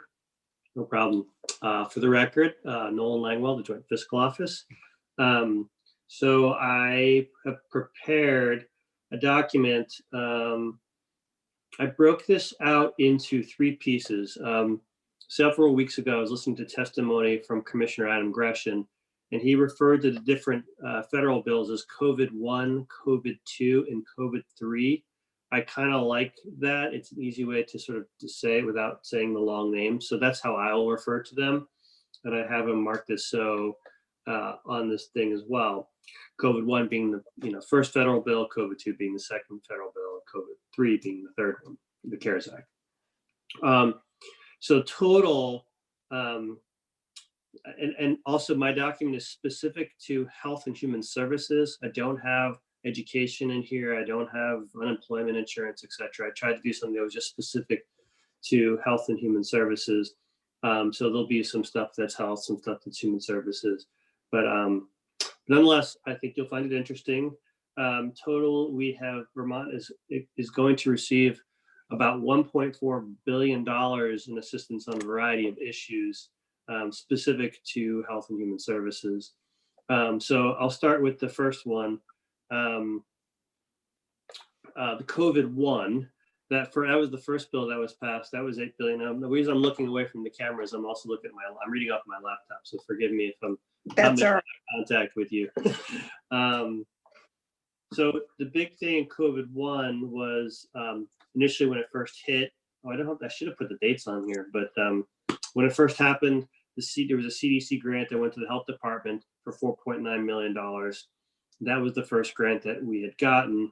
No problem. For the record, Nolan Langwell, the Joint Fiscal Office. So I have prepared a document. I broke this out into 3 pieces. Several weeks ago, I was listening to testimony from Commissioner Adam Gresham, and he referred to the different federal bills as COVID-1, COVID-2, and COVID-3. I kind of like that. It's an easy way to sort of to say it without saying the long name. So that's how I'll refer to them. And I have them marked as so on this thing as well. COVID-1 being the first federal bill, COVID-2 being the second federal bill, COVID-3 being the third one, the CARES Act. So total, and also my document is specific to health and human services. I don't have education in here. I don't have unemployment insurance, etc. I tried to do something that was just specific to health and human services. So there'll be some stuff that's health, some stuff that's human services. But nonetheless, I think you'll find it interesting. Total, we have Vermont is going to receive about $1.4 billion in assistance on a variety of issues specific to health and human services. So I'll start with the first one. The COVID-1, that was the first bill that was passed. That was $8 billion. The reason I'm looking away from the camera is I'm also looking at I'm reading off my laptop. So forgive me if I'm That's all right. in contact with you. So the big thing in COVID-1 was initially when it first hit, I don't know, I should have put the dates on here, but when it first happened, there was a CDC grant that went to the health department for $4.9 million. That was the first grant that we had gotten.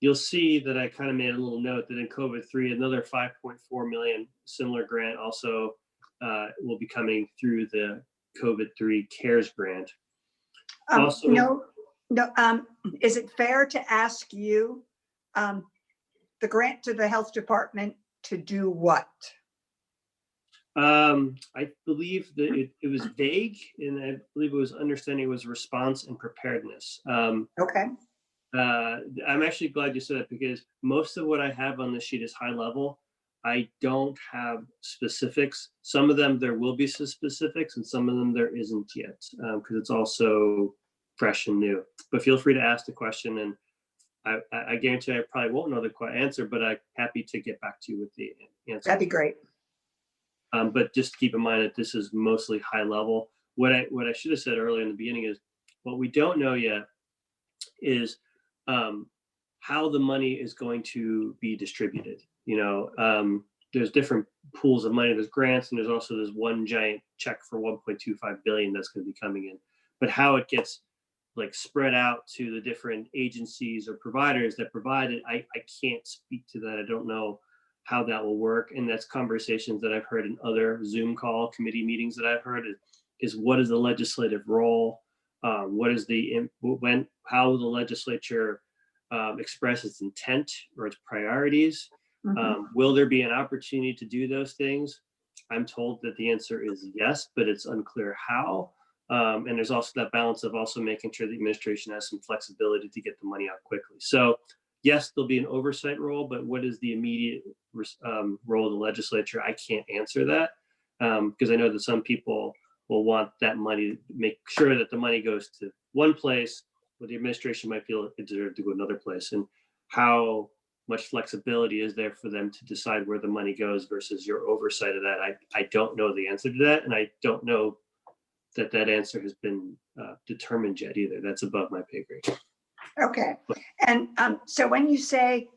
You'll see that I kind of made a little note that in COVID-3, another 5.4 million similar grant also will be coming through the COVID-3 CARES grant. Also, No, is it fair to ask you, the grant to the health department to do what? I believe that it was vague, and I believe it was understanding it was response and preparedness. Okay. I'm actually glad you said it because most of what I have on this sheet is high level. I don't have specifics. Some of them there will be some specifics, and some of them there isn't yet because it's also fresh and new. But feel free to ask the question, and I guarantee I probably won't know the answer, but I'm happy to get back to you with the answer. That'd be great. But just keep in mind that this is mostly high level. What I should have said earlier in the beginning is what we don't know yet is how the money is going to be distributed. You know, there's different pools of money. There's grants, and there's also this one giant check for 1.25 billion that's going to be coming in. But how it gets like spread out to the different agencies or providers that provide it, I can't speak to that. I don't know how that will work. And that's conversations that I've heard in other Zoom call committee meetings that I've heard is what is the legislative role? What is how the legislature express its intent or its priorities? Will there be an opportunity to do those things? I'm told that the answer is yes, but it's unclear how. And there's also that balance of also making sure the administration has some flexibility to get the money out quickly. So yes, there'll be an oversight role, but what is the immediate role of the legislature? I can't answer that because I know that some people will want that money to make sure that the money goes to one place, but the administration might feel it deserves to go another place. And how much flexibility is there for them to decide where the money goes versus your oversight of that? I don't know the answer to that, and I don't know that answer has been determined yet either. That's above my pay grade. Okay. And so when you say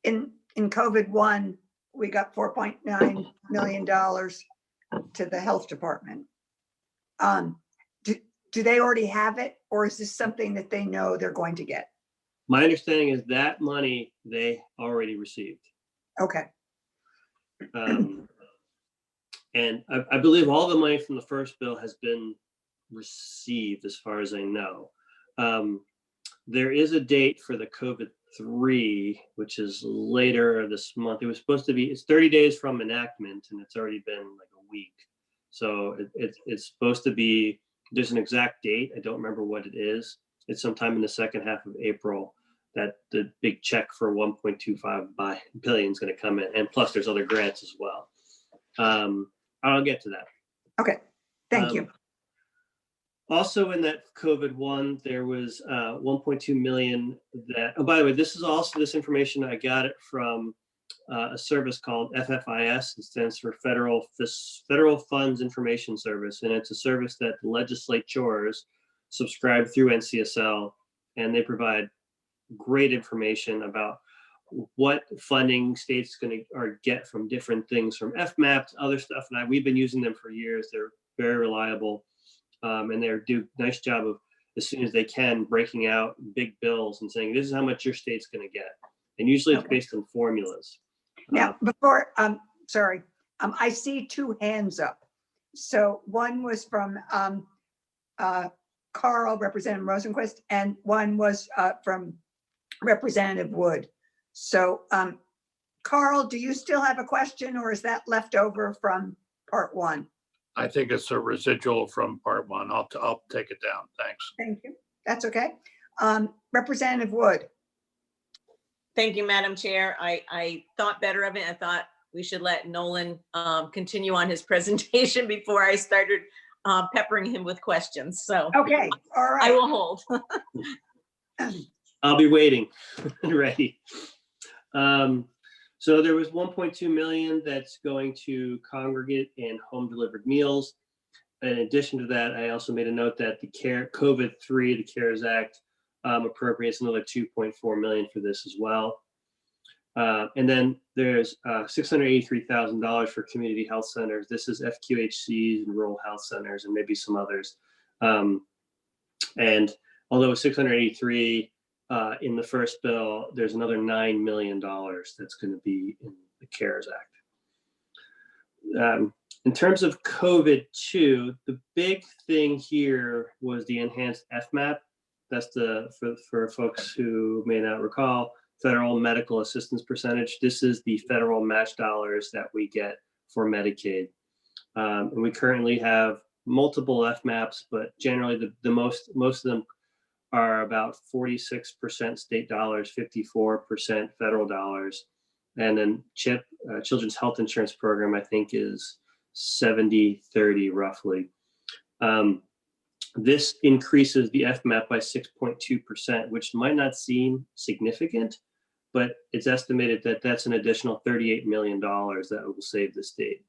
in COVID-1, we got $4.9 million to the health department. Do they already have it, or is this something that they know they're going to get? My understanding is that money they already received. Okay. And I believe all the money from the first bill has been received as far as I know. There is a date for the COVID-3, which is later this month. It was supposed to be, it's 30 days from enactment, and it's already been like a week. So it's supposed to be, there's an exact date. I don't remember what it is. It's sometime in the second half of April that the big check for 1.25 billion is going to come in. And plus there's other grants as well. I'll get to that. Okay, thank you. Also in that COVID-1, there was 1.2 million that, oh, by the way, this information, I got it from a service called FFIS. It stands for Federal Funds Information Service. And it's a service that legislatures subscribe through NCSL, and they provide great information about what funding states are get from different things, from FMAP to other stuff. And we've been using them for years. They're very reliable. And they do a nice job of, as soon as they can, breaking out big bills and saying, this is how much your state's going to get. And usually it's based on formulas. Now, before, sorry, I see two hands up. So one was from Carl, Representative Rosenquist, and one was from Representative Wood. So Carl, do you still have a question, or is that left over from part one? I think it's a residual from part one. I'll take it down. Thanks. Thank you. That's okay. Representative Wood. Thank you, Madam Chair. I thought better of it. I thought we should let Nolan continue on his presentation before I started peppering him with questions. So okay, all right. I will hold. I'll be waiting, ready. So there was 1.2 million that's going to congregate and home delivered meals. In addition to that, I also made a note that the COVID-3, the CARES Act, appropriates another 2.4 million for this as well. And then there's $683,000 for community health centers. This is FQHCs and rural health centers and maybe some others. And although 683 in the first bill, there's another $9 million that's going to be in the CARES Act. In terms of COVID-2, the big thing here was the enhanced FMAP. That's for folks who may not recall, federal medical assistance percentage. This is the federal match dollars that we get for Medicaid. And we currently have multiple FMAPs, but generally most of them are about 46% state dollars, 54% federal dollars. And then CHIP, Children's Health Insurance Program, I think is 70-30 roughly. This increases the FMAP by 6.2%, which might not seem significant, but it's estimated that that's an additional $38 million that will save the state.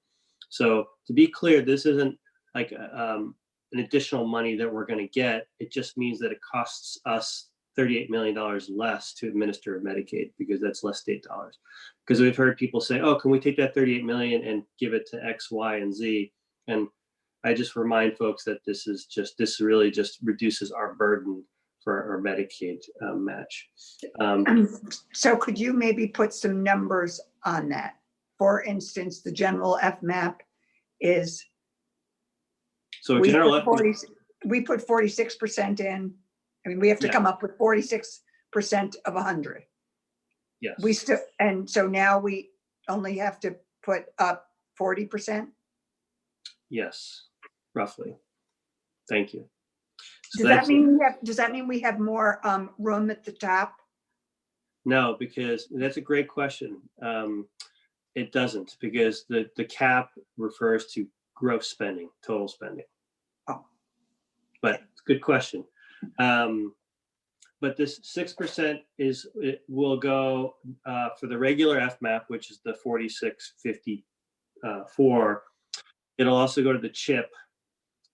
So to be clear, this isn't like an additional money that we're going to get. It just means that it costs us $38 million less to administer Medicaid because that's less state dollars. Because we've heard people say, oh, can we take that 38 million and give it to X, Y, and Z? And I just remind folks that this really just reduces our burden for our Medicaid match. So could you maybe put some numbers on that? For instance, the general FMAP is, so we general put 46% in. I mean, we have to come up with 46% of 100. Yes. We still, and so now we only have to put up 40%. Yes, roughly. Thank you. So Does that mean we have more room at the top? No, because that's a great question. It doesn't, because the cap refers to gross spending, total spending. Oh. But good question. But this 6% will go for the regular FMAP, which is the 4654. It'll also go to the CHIP.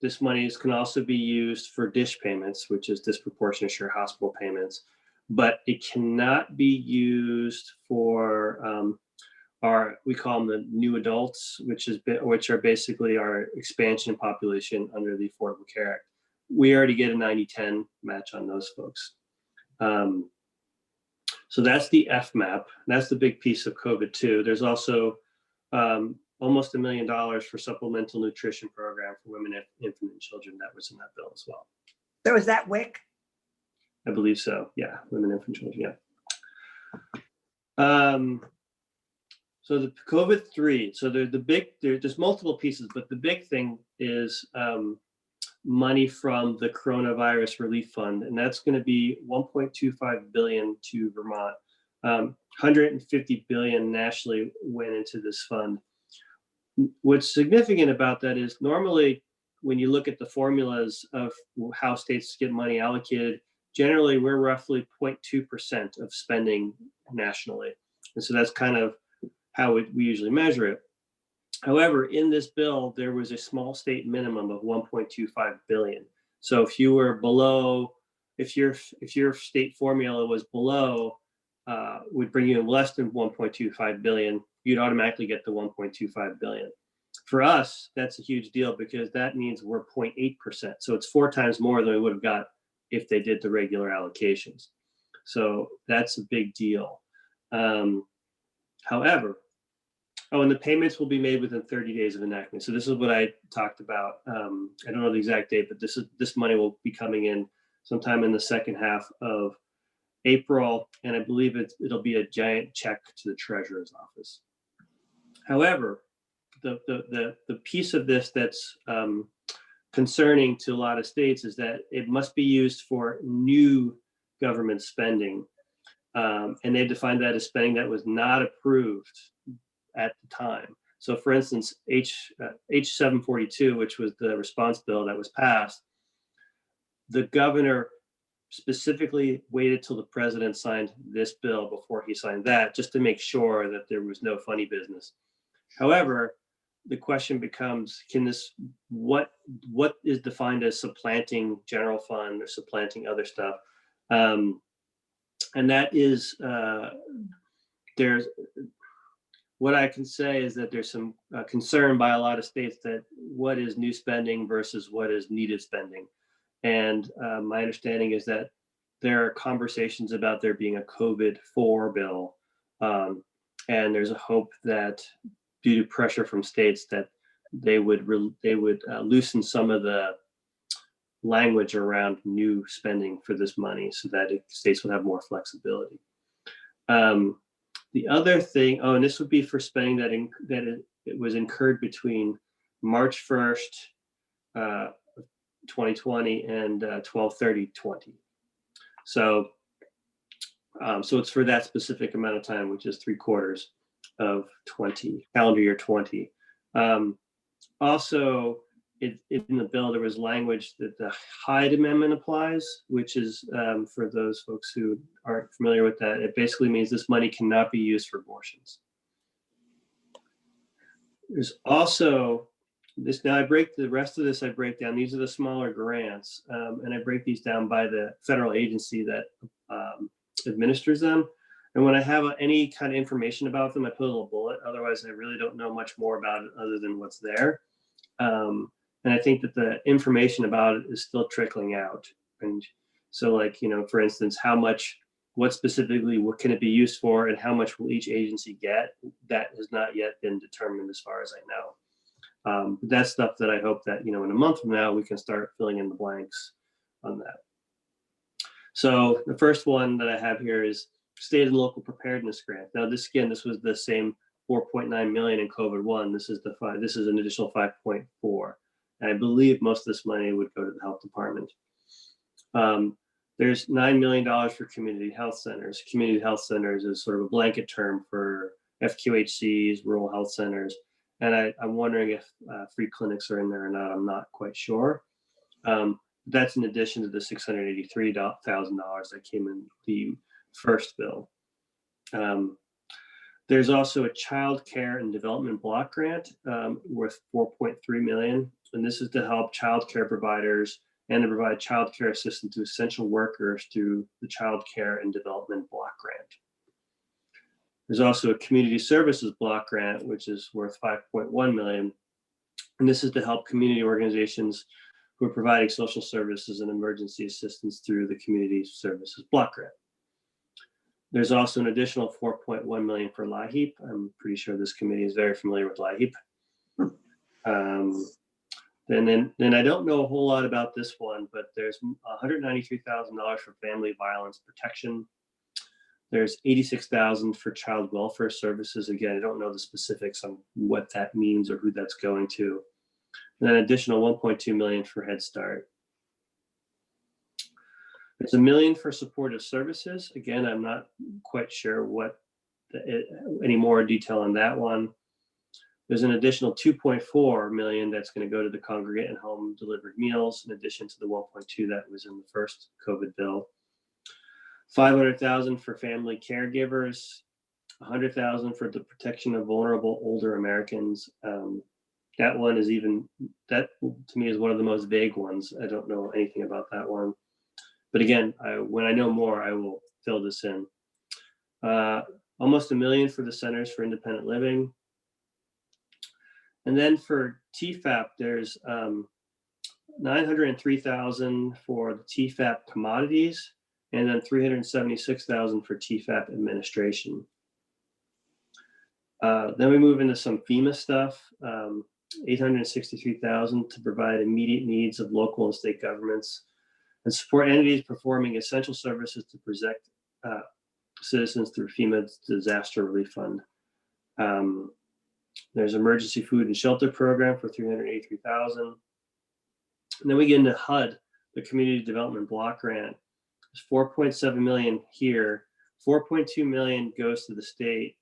This money can also be used for DSH payments, which is disproportionate share hospital payments, but it cannot be used for we call them the new adults, which are basically our expansion population under the Affordable Care Act. We already get a 90-10 match on those folks. So that's the FMAP. That's the big piece of COVID-2. There's also almost $1 million for supplemental nutrition program for women, infant, and children. That was in that bill as well. So is that WIC? I believe so. Yeah, women, infant, children. Yeah. So the COVID-3. So there's multiple pieces, but the big thing is money from the coronavirus relief fund, and that's going to be $1.25 billion to Vermont. 150 billion nationally went into this fund. What's significant about that is normally when you look at the formulas of how states get money allocated, generally we're roughly 0.2% of spending nationally. And so that's kind of how we usually measure it. However, in this bill, there was a small state minimum of 1.25 billion. So if you were below, if your state formula was below, would bring you in less than 1.25 billion, you'd automatically get the 1.25 billion. For us, that's a huge deal because that means we're 0.8%. So it's 4 times more than we would have got if they did the regular allocations. So that's a big deal. However, and the payments will be made within 30 days of enactment. So this is what I talked about. I don't know the exact date, but this money will be coming in sometime in the second half of April, and I believe it'll be a giant check to the treasurer's office. However, the piece of this that's concerning to a lot of states is that it must be used for new government spending, and they define that as spending that was not approved at the time. So for instance, H742, which was the response bill that was passed, the governor specifically waited till the president signed this bill before he signed that, just to make sure that there was no funny business. However, the question becomes, what is defined as supplanting general fund or supplanting other stuff? And that is there's, what I can say is that there's some concern by a lot of states that what is new spending versus what is needed spending. And my understanding is that there are conversations about there being a COVID-4 bill. And there's a hope that due to pressure from states that they would loosen some of the language around new spending for this money so that states would have more flexibility. The other thing, and this would be for spending that it was incurred between March 1st, 2020 and 12/30/20. So it's for that specific amount of time, which is 3/4 of calendar year 20. Also, in the bill, there was language that the Hyde Amendment applies, which is for those folks who aren't familiar with that, it basically means this money cannot be used for abortions. There's also this, now I break the rest of this, I break down, these are the smaller grants, and I break these down by the federal agency that administers them. And when I have any kind of information about them, I put a little bullet. Otherwise, I really don't know much more about it other than what's there. And I think that the information about it is still trickling out. And so, like, for instance, what specifically, what can it be used for, and how much will each agency get? That has not yet been determined as far as I know. But that's stuff that I hope that, in a month from now, we can start filling in the blanks on that. So the first one that I have here is state and local preparedness grant. Now this was the same 4.9 million in COVID-1. This is an additional 5.4. And I believe most of this money would go to the health department. There's $9 million for community health centers. Community health centers is sort of a blanket term for FQHCs, rural health centers. And I'm wondering if free clinics are in there or not. I'm not quite sure. That's in addition to the $683,000 that came in the first bill. There's also a child care and development block grant worth $4.3 million. And this is to help child care providers and to provide child care assistance to essential workers through the child care and development block grant. There's also a community services block grant, which is worth $5.1 million. And this is to help community organizations who are providing social services and emergency assistance through the community services block grant. There's also an additional $4.1 million for LIHEAP. I'm pretty sure this committee is very familiar with LIHEAP. Then I don't know a whole lot about this one, but there's $193,000 for family violence protection. There's $86,000 for child welfare services. Again, I don't know the specifics on what that means or who that's going to. And then additional $1.2 million for Head Start. There's $1 million for supportive services. Again, I'm not quite sure any more detail on that one. There's an additional $2.4 million that's going to go to the congregate and home delivered meals, in addition to the $1.2 that was in the first COVID bill. $500,000 for family caregivers, $100,000 for the protection of vulnerable older Americans. That one is that to me is one of the most vague ones. I don't know anything about that one. But again, when I know more, I will fill this in. Almost $1 million for the Centers for Independent Living. And then for TFAP, there's $903,000 for the TFAP commodities, and then $376,000 for TFAP administration. Then we move into some FEMA stuff, $863,000 to provide immediate needs of local and state governments and support entities performing essential services to protect citizens through FEMA's disaster relief fund. There's emergency food and shelter program for $383,000. And then we get into HUD, the community development block grant. There's $4.7 million here. $4.2 million goes to the state.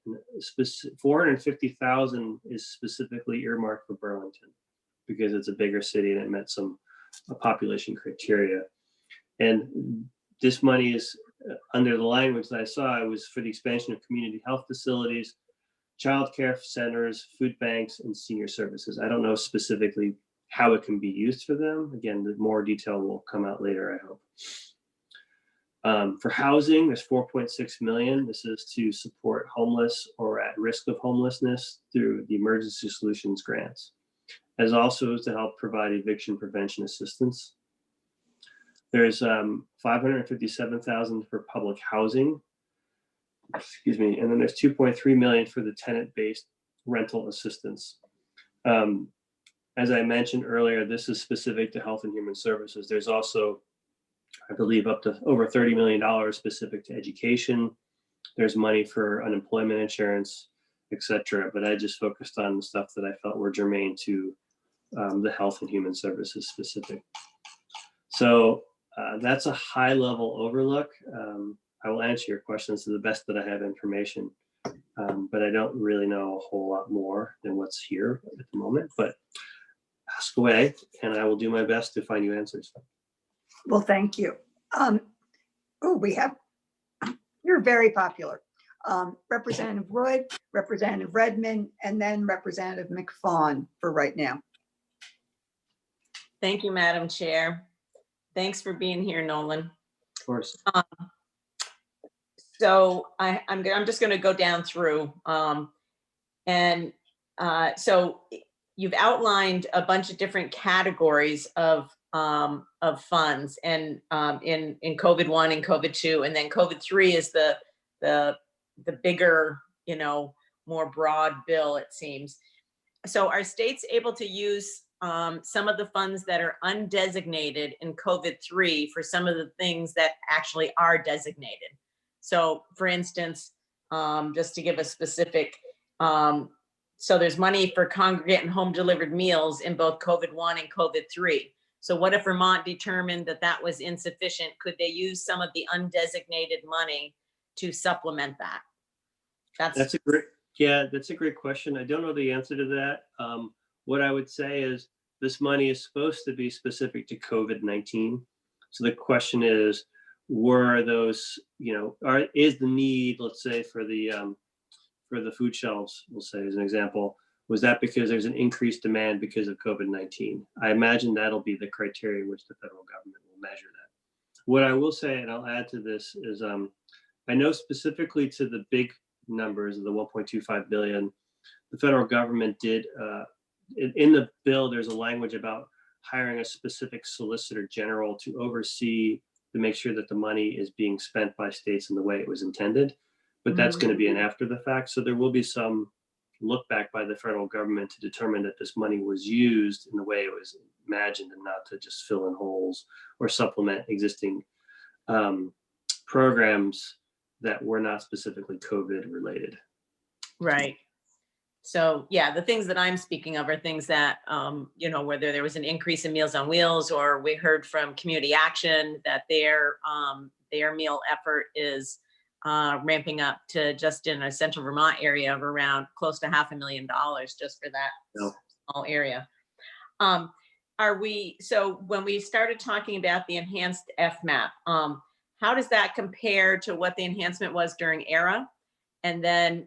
$450,000 is specifically earmarked for Burlington because it's a bigger city and it met some population criteria. And this money is under the language that I saw, it was for the expansion of community health facilities, child care centers, food banks, and senior services. I don't know specifically how it can be used for them. Again, the more detail will come out later, I hope. For housing, there's 4.6 million. This is to support homeless or at risk of homelessness through the emergency solutions grants, as also to help provide eviction prevention assistance. There's 557,000 for public housing, excuse me, and then there's 2.3 million for the tenant-based rental assistance. As I mentioned earlier, this is specific to Health and Human Services. There's also, I believe, up to over $30 million specific to education. There's money for unemployment insurance, etc. But I just focused on the stuff that I felt were germane to the Health and Human Services specific. So that's a high level overlook. I will answer your questions to the best that I have information, but I don't really know a whole lot more than what's here at the moment. But ask away, and I will do my best to find you answers. Well, thank you. You're very popular. Representative Wood, Representative Redmond, and then Representative McFawn for right now. Thank you, Madam Chair. Thanks for being here, Nolan. Of course. So I'm just going to go down through. So you've outlined a bunch of different categories of funds, and in COVID-1 and COVID-2, and then COVID-3 is the bigger, more broad bill, it seems. So are states able to use some of the funds that are undesignated in COVID-3 for some of the things that actually are designated? So for instance, just to give a specific, so there's money for congregate and home delivered meals in both COVID-1 and COVID-3. So what if Vermont determined that that was insufficient? Could they use some of the undesignated money to supplement that? That's a great question. I don't know the answer to that. What I would say is this money is supposed to be specific to COVID-19. So the question is, were those, is the need, let's say for the food shelves, we'll say as an example, was that because there's an increased demand because of COVID-19? I imagine that'll be the criteria in which the federal government will measure that. What I will say, and I'll add to this, is I know specifically to the big numbers of the 1.25 billion, the federal government did, in the bill, there's a language about hiring a specific solicitor general to oversee, to make sure that the money is being spent by states in the way it was intended. But that's going to be an after the fact. So there will be some look back by the federal government to determine that this money was used in the way it was imagined and not to just fill in holes or supplement existing programs that were not specifically COVID related. Right. So yeah, the things that I'm speaking of are things that, whether there was an increase in Meals on Wheels, or we heard from Community Action that their meal effort is ramping up to just in a central Vermont area of around close to $500,000 just for that small area. So when we started talking about the enhanced FMAP, how does that compare to what the enhancement was during ERA? And then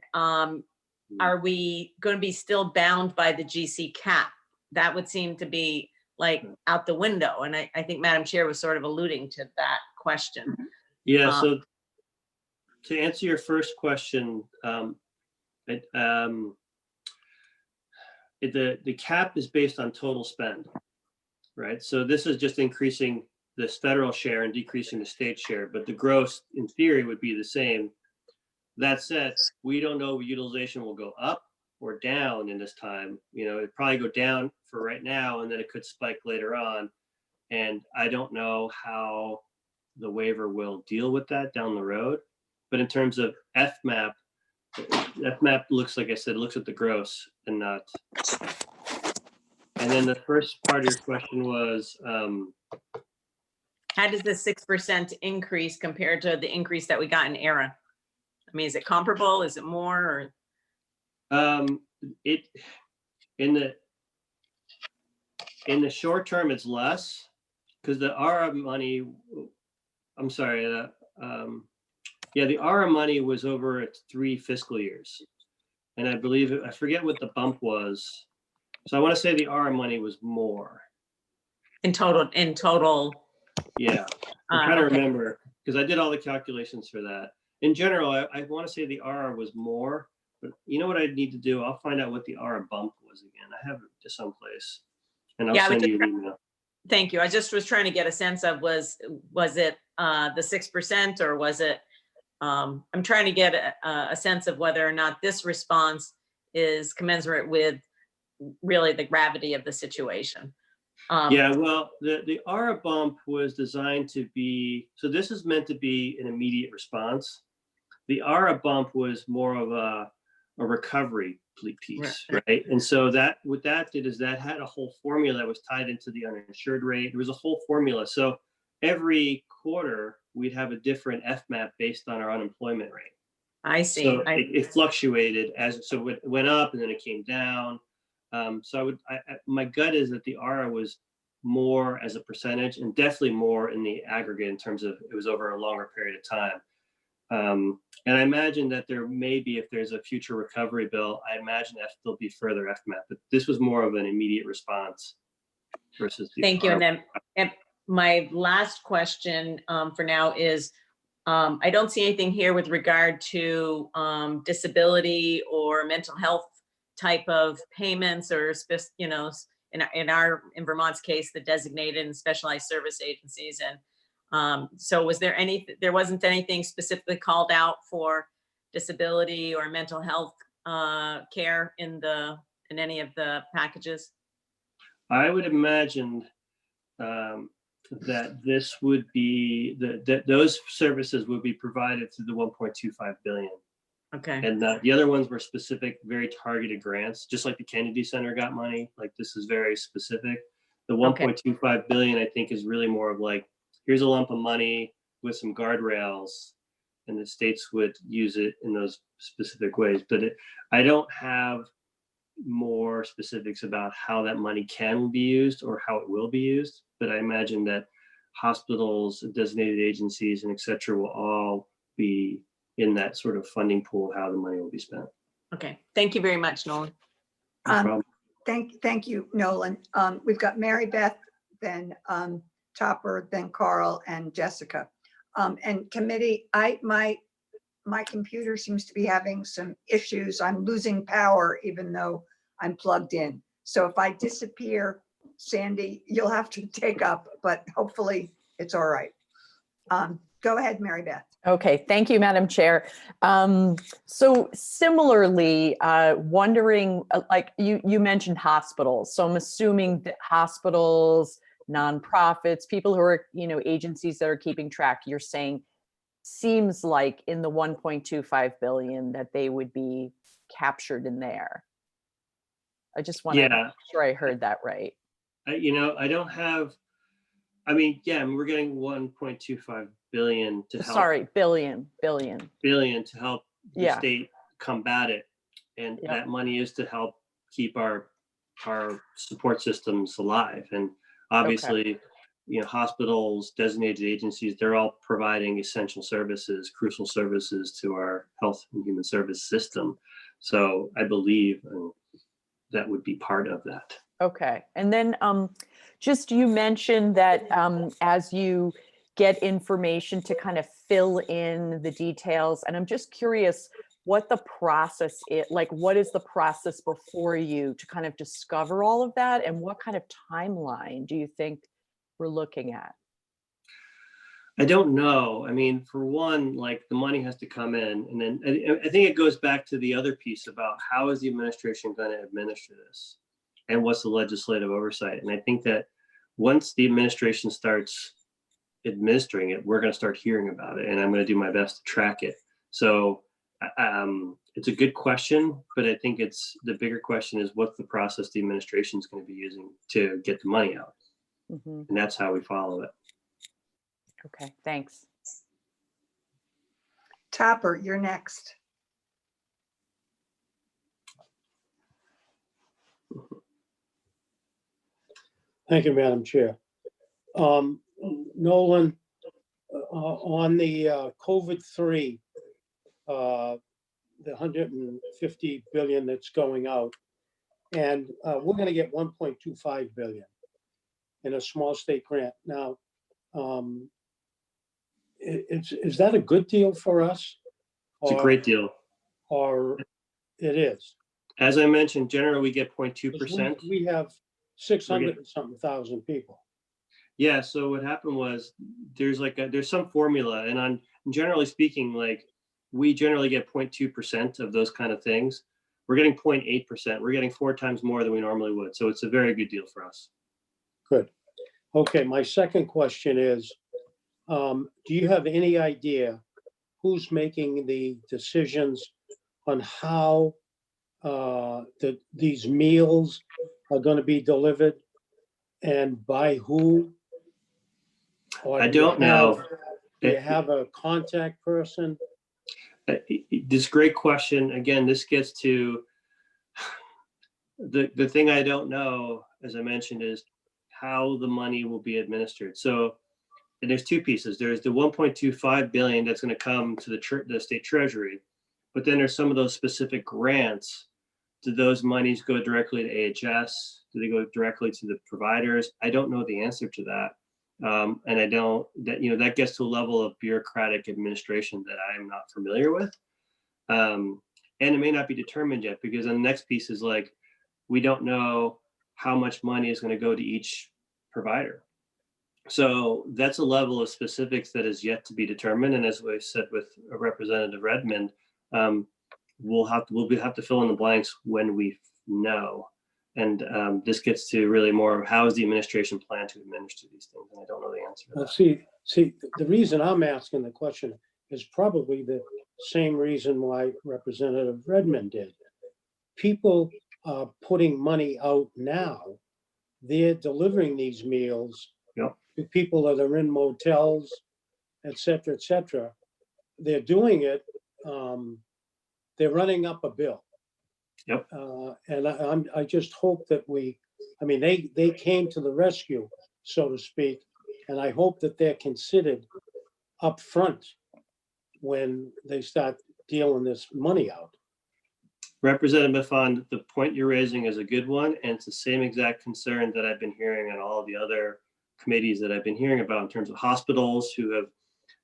are we going to be still bound by the GC cap? That would seem to be like out the window. And I think Madam Chair was sort of alluding to that question. Yeah, so to answer your first question, the cap is based on total spend, right? So this is just increasing this federal share and decreasing the state share, but the gross in theory would be the same. That said, we don't know if utilization will go up or down in this time. It'd probably go down for right now, and then it could spike later on. And I don't know how the waiver will deal with that down the road. But in terms of FMAP looks, like I said, looks at the gross and not. And then the first part of your question was, how does the 6% increase compare to the increase that we got in ERA? I mean, is it comparable? Is it more? Or? In the short term, it's less because the ARA money. I'm sorry. The ARA money was over 3 fiscal years, and I forget what the bump was. So I want to say the ARA money was more in total. Yeah, I'm trying to remember because I did all the calculations for that. In general, I want to say the ARA was more, but you know what I need to do? I'll find out what the ARA bump was again. I have it someplace, and I'll Yeah, I was send you just- an email. Thank you. I just was trying to get a sense of, was it the 6% or was it, I'm trying to get a sense of whether or not this response is commensurate with really the gravity of the situation. Yeah, well, the ARA bump was designed to be, so this is meant to be an immediate response. The ARA bump was more of a recovery piece, right? And so that, what that did is that had a whole formula that was tied into the uninsured rate. There was a whole formula. So every quarter, we'd have a different FMAP based on our unemployment rate. I see. So it fluctuated so it went up and then it came down. So my gut is that the ARA was more as a percentage and definitely more in the aggregate in terms of it was over a longer period of time. And I imagine that there may be, if there's a future recovery bill, I imagine that there'll be further FMAP, but this was more of an immediate response versus the Thank you. ARA. And then my last question for now is, I don't see anything here with regard to disability or mental health type of payments or, you know, in Vermont's case, the designated and specialized service agencies. And so was there there wasn't anything specifically called out for disability or mental health care in any of the packages? I would imagine that this would be, that those services would be provided through the 1.25 billion. Okay. And the other ones were specific, very targeted grants, just like the Kennedy Center got money. Like this is very specific. The 1.25 billion, I think, is really more of like, here's a lump of money with some guardrails, and the states would use it in those specific ways. But I don't have more specifics about how that money can be used or how it will be used. But I imagine that hospitals, designated agencies, and et cetera will all be in that sort of funding pool, how the money will be spent. Okay. Thank you very much, Nolan. No problem. Thank you, Nolan. We've got Mary Beth, then Topper, then Carl and Jessica. And committee, my computer seems to be having some issues. I'm losing power even though I'm plugged in. So if I disappear, Sandy, you'll have to take up, but hopefully it's all right. Go ahead, Mary Beth. Okay, thank you, Madam Chair. So similarly, wondering, like you mentioned hospitals. So I'm assuming that hospitals, nonprofits, people who are, agencies that are keeping track, you're saying seems like in the 1.25 billion that they would be captured in there. I just want to make sure I heard that right. I don't have, we're getting 1.25 billion to help. Sorry, billion. Billion to help the Yeah. state combat it. And Yep. that money is to help keep our support systems alive. And obviously, hospitals, designated agencies, they're all providing essential services, crucial services to our health and human service system. So I believe that would be part of that. Okay. And then just you mentioned that as you get information to kind of fill in the details, and I'm just curious what the process is, like what is the process before you to kind of discover all of that, and what kind of timeline do you think we're looking at? I don't know. For one, like the money has to come in, and then I think it goes back to the other piece about how is the administration going to administer this, and what's the legislative oversight. And I think that once the administration starts administering it, we're going to start hearing about it, and I'm going to do my best to track it. So it's a good question, but I think the bigger question is what's the process the administration is going to be using to get the money out, and that's how we follow it. Okay, thanks. Topper, you're next. Thank you, Madam Chair. Nolan, on the COVID-3, the 150 billion that's going out, and we're going to get 1.25 billion in a small state grant. Now, is that a good deal for us? It's a Or- great deal. Or it is? As I mentioned, generally we get 'Cause 0.2%. We have 600 and something thousand people. Yeah, so what happened was there's there's some formula, and on generally speaking, like we generally get 0.2% of those kind of things. We're getting 0.8%. We're getting 4 times more than we normally would. So it's a very good deal for us. Good. Okay, my second question is, do you have any idea who's making the decisions on how these meals are going to be delivered and by who? Or I do you don't know. have- Do you have a contact person? This great question. Again, this gets to the thing I don't know, as I mentioned, is how the money will be administered. So, and there's 2 pieces. There's the 1.25 billion that's going to come to the state treasury, but then there's some of those specific grants. Do those monies go directly to AHS? Do they go directly to the providers? I don't know the answer to that. And I don't, that gets to a level of bureaucratic administration that I'm not familiar with. And it may not be determined yet, because then the next piece is like, we don't know how much money is going to go to each provider. So that's a level of specifics that is yet to be determined. And as we said with Representative Redmond, we'll have to fill in the blanks when we know. And this gets to really more of how is the administration plan to administer these things? And I don't know the answer to Well, that. see, the reason I'm asking the question is probably the same reason why Representative Redmond did. People are putting money out now. They're delivering these meals Yep. to people that are in motels, et cetera, et cetera. They're doing it, they're running up a bill. Yep. And I just hope that they came to the rescue, so to speak, and I hope that they're considered up front when they start dealing this money out. Representative Bafand, the point you're raising is a good one, and it's the same exact concern that I've been hearing on all of the other committees that I've been hearing about in terms of hospitals who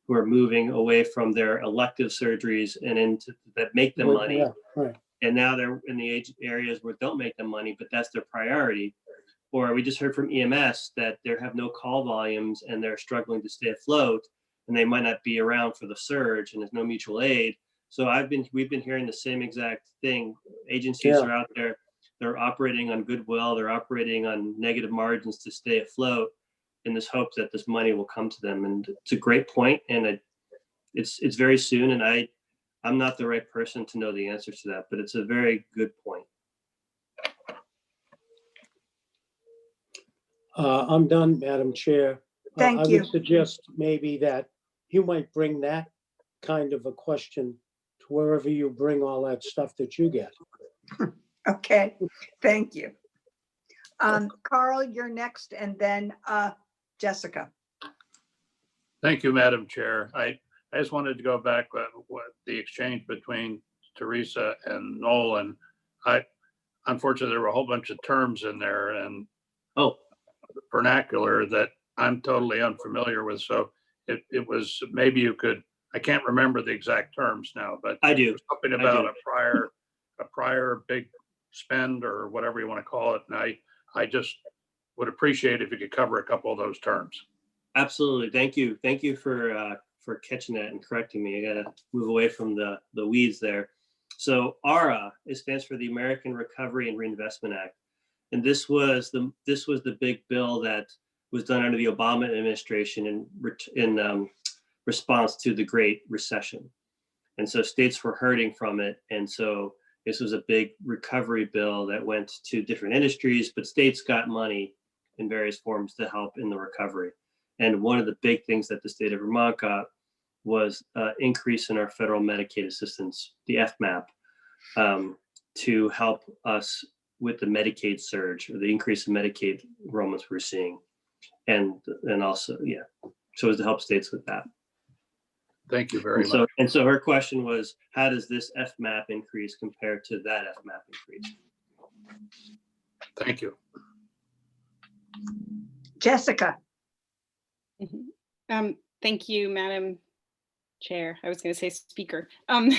are moving away from their elective surgeries and into that make them money. Yeah, right. And now they're in the areas where don't make them money, but that's their priority. Or we just heard from EMS that they have no call volumes and they're struggling to stay afloat, and they might not be around for the surge, and there's no mutual aid. So we've been hearing the same exact thing. Agencies are out there, they're operating on goodwill, they're operating on negative margins to stay afloat in this hope that this money will come to them. And it's a great point, and it's very soon, and I'm not the right person to know the answer to that, but it's a very good point. I'm done, Madam Chair. Thank I you. would suggest maybe that you might bring that kind of a question to wherever you bring all that stuff that you get. Okay, thank you. Carl, you're next, and then Jessica. Thank you, Madam Chair. I just wanted to go back what the exchange between Teresa and Nolan. Unfortunately, there were a whole bunch of terms in there and vernacular that I'm totally unfamiliar with. So it was, maybe you could, I can't remember the exact terms now, but I do. Something about a prior big spend or whatever you want to call it. And I just would appreciate if you could cover a couple of those terms. Absolutely. Thank you. Thank you for catching that and correcting me. I gotta move away from the weeds there. So ARA, it stands for the American Recovery and Reinvestment Act. And this was the big bill that was done under the Obama administration in response to the Great Recession. And so states were hurting from it. And so this was a big recovery bill that went to different industries, but states got money in various forms to help in the recovery. And one of the big things that the state of Vermont got was increase in our federal Medicaid assistance, the FMAP, to help us with the Medicaid surge or the increase in Medicaid enrollments we're seeing. And also, so as to help states with that. Thank you very much. And so her question was, how does this FMAP increase compare to that FMAP increase? Thank you. Jessica. Thank you, Madam Chair. I was going to say speaker. No.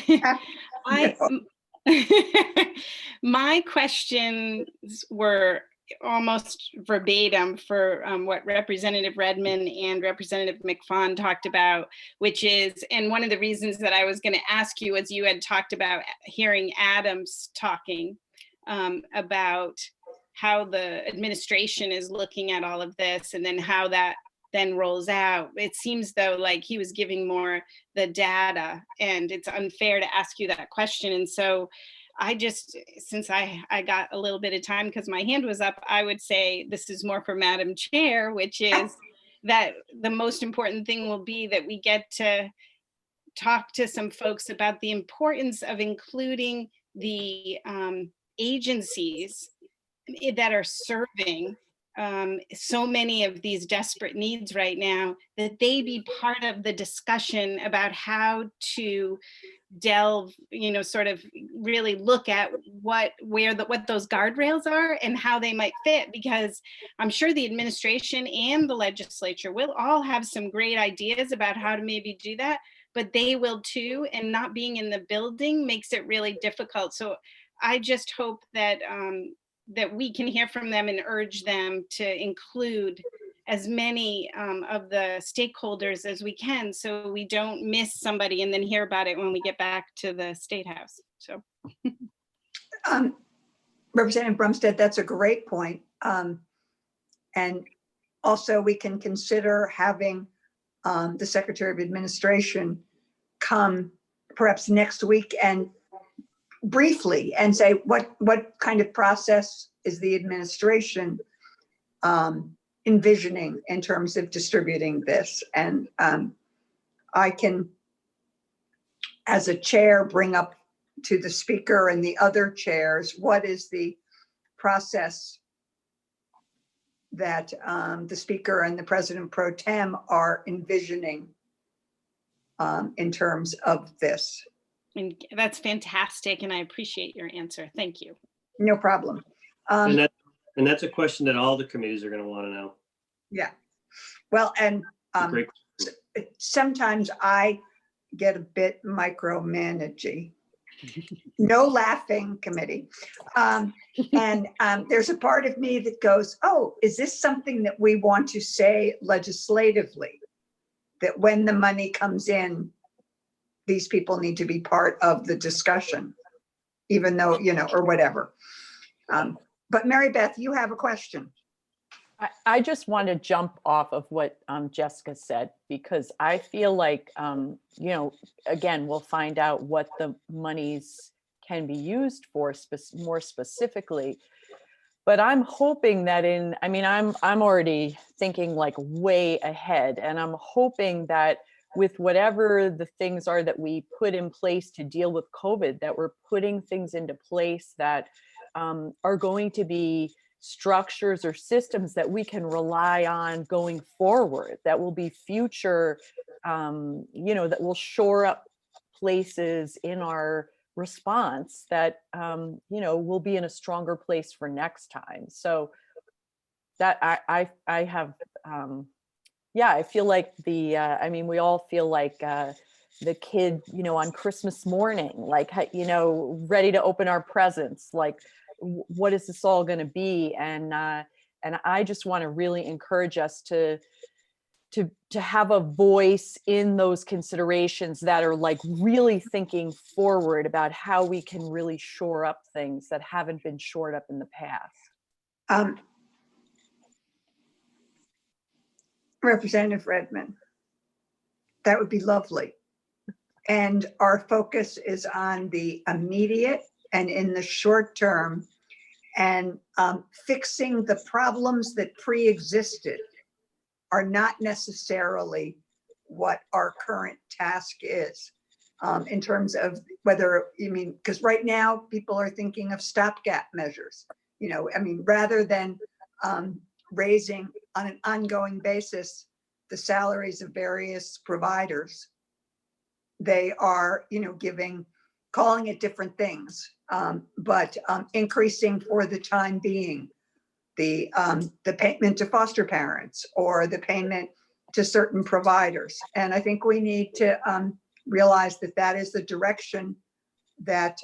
My questions were almost verbatim for what Representative Redmond and Representative McFawn talked about, which is, and one of the reasons that I was going to ask you was you had talked about hearing Adams talking about how the administration is looking at all of this and then how that then rolls out. It seems though like he was giving more the data, and it's unfair to ask you that question. And so I just, since I got a little bit of time because my hand was up, I would say this is more for Madam Chair, which is that the most important thing will be that we get to talk to some folks about the importance of including the agencies that are serving so many of these desperate needs right now, that they be part of the discussion about how to delve, sort of really look at what those guardrails are and how they might fit, because I'm sure the administration and the legislature will all have some great ideas about how to maybe do that, but they will too, and not being in the building makes it really difficult. So I just hope that that we can hear from them and urge them to include as many of the stakeholders as we can, so we don't miss somebody and then hear about it when we get back to the State House. So, Representative Brumsted, that's a great point. And also we can consider having the Secretary of Administration come perhaps next week and briefly and say what kind of process is the administration envisioning in terms of distributing this. And I can, as a chair, bring up to the speaker and the other chairs, what is the process that the speaker and the president pro tem are envisioning in terms of this. and that's fantastic, and I appreciate your answer. Thank you. No problem. And that's a question that all the committees are going to want to know. Yeah. Well, and Great. sometimes I get a bit micromanagey. No laughing, committee. And there's a part of me that goes, oh, is this something that we want to say legislatively? That when the money comes in, these people need to be part of the discussion, even though, or whatever. But Mary Beth, you have a question. I just want to jump off of what Jessica said, because I feel like, again, we'll find out what the monies can be used for more specifically. But I'm hoping that I'm already thinking like way ahead, and I'm hoping that with whatever the things are that we put in place to deal with COVID, that we're putting things into place that are going to be structures or systems that we can rely on going forward, that will be future, that will shore up places in our response that, we'll be in a stronger place for next time. So that I have, I feel like we all feel like the kid, on Christmas morning, like, ready to open our presents, like, what is this all going to be? And I just want to really encourage us to have a voice in those considerations that are like really thinking forward about how we can really shore up things that haven't been shored up in the past. Representative Redmond, that would be lovely. And our focus is on the immediate and in the short term, and fixing the problems that pre-existed are not necessarily what our current task is, in terms of whether, because right now people are thinking of stopgap measures, rather than raising on an ongoing basis the salaries of various providers. They are, calling it different things, but increasing for the time being the payment to foster parents or the payment to certain providers. And I think we need to realize that that is the direction that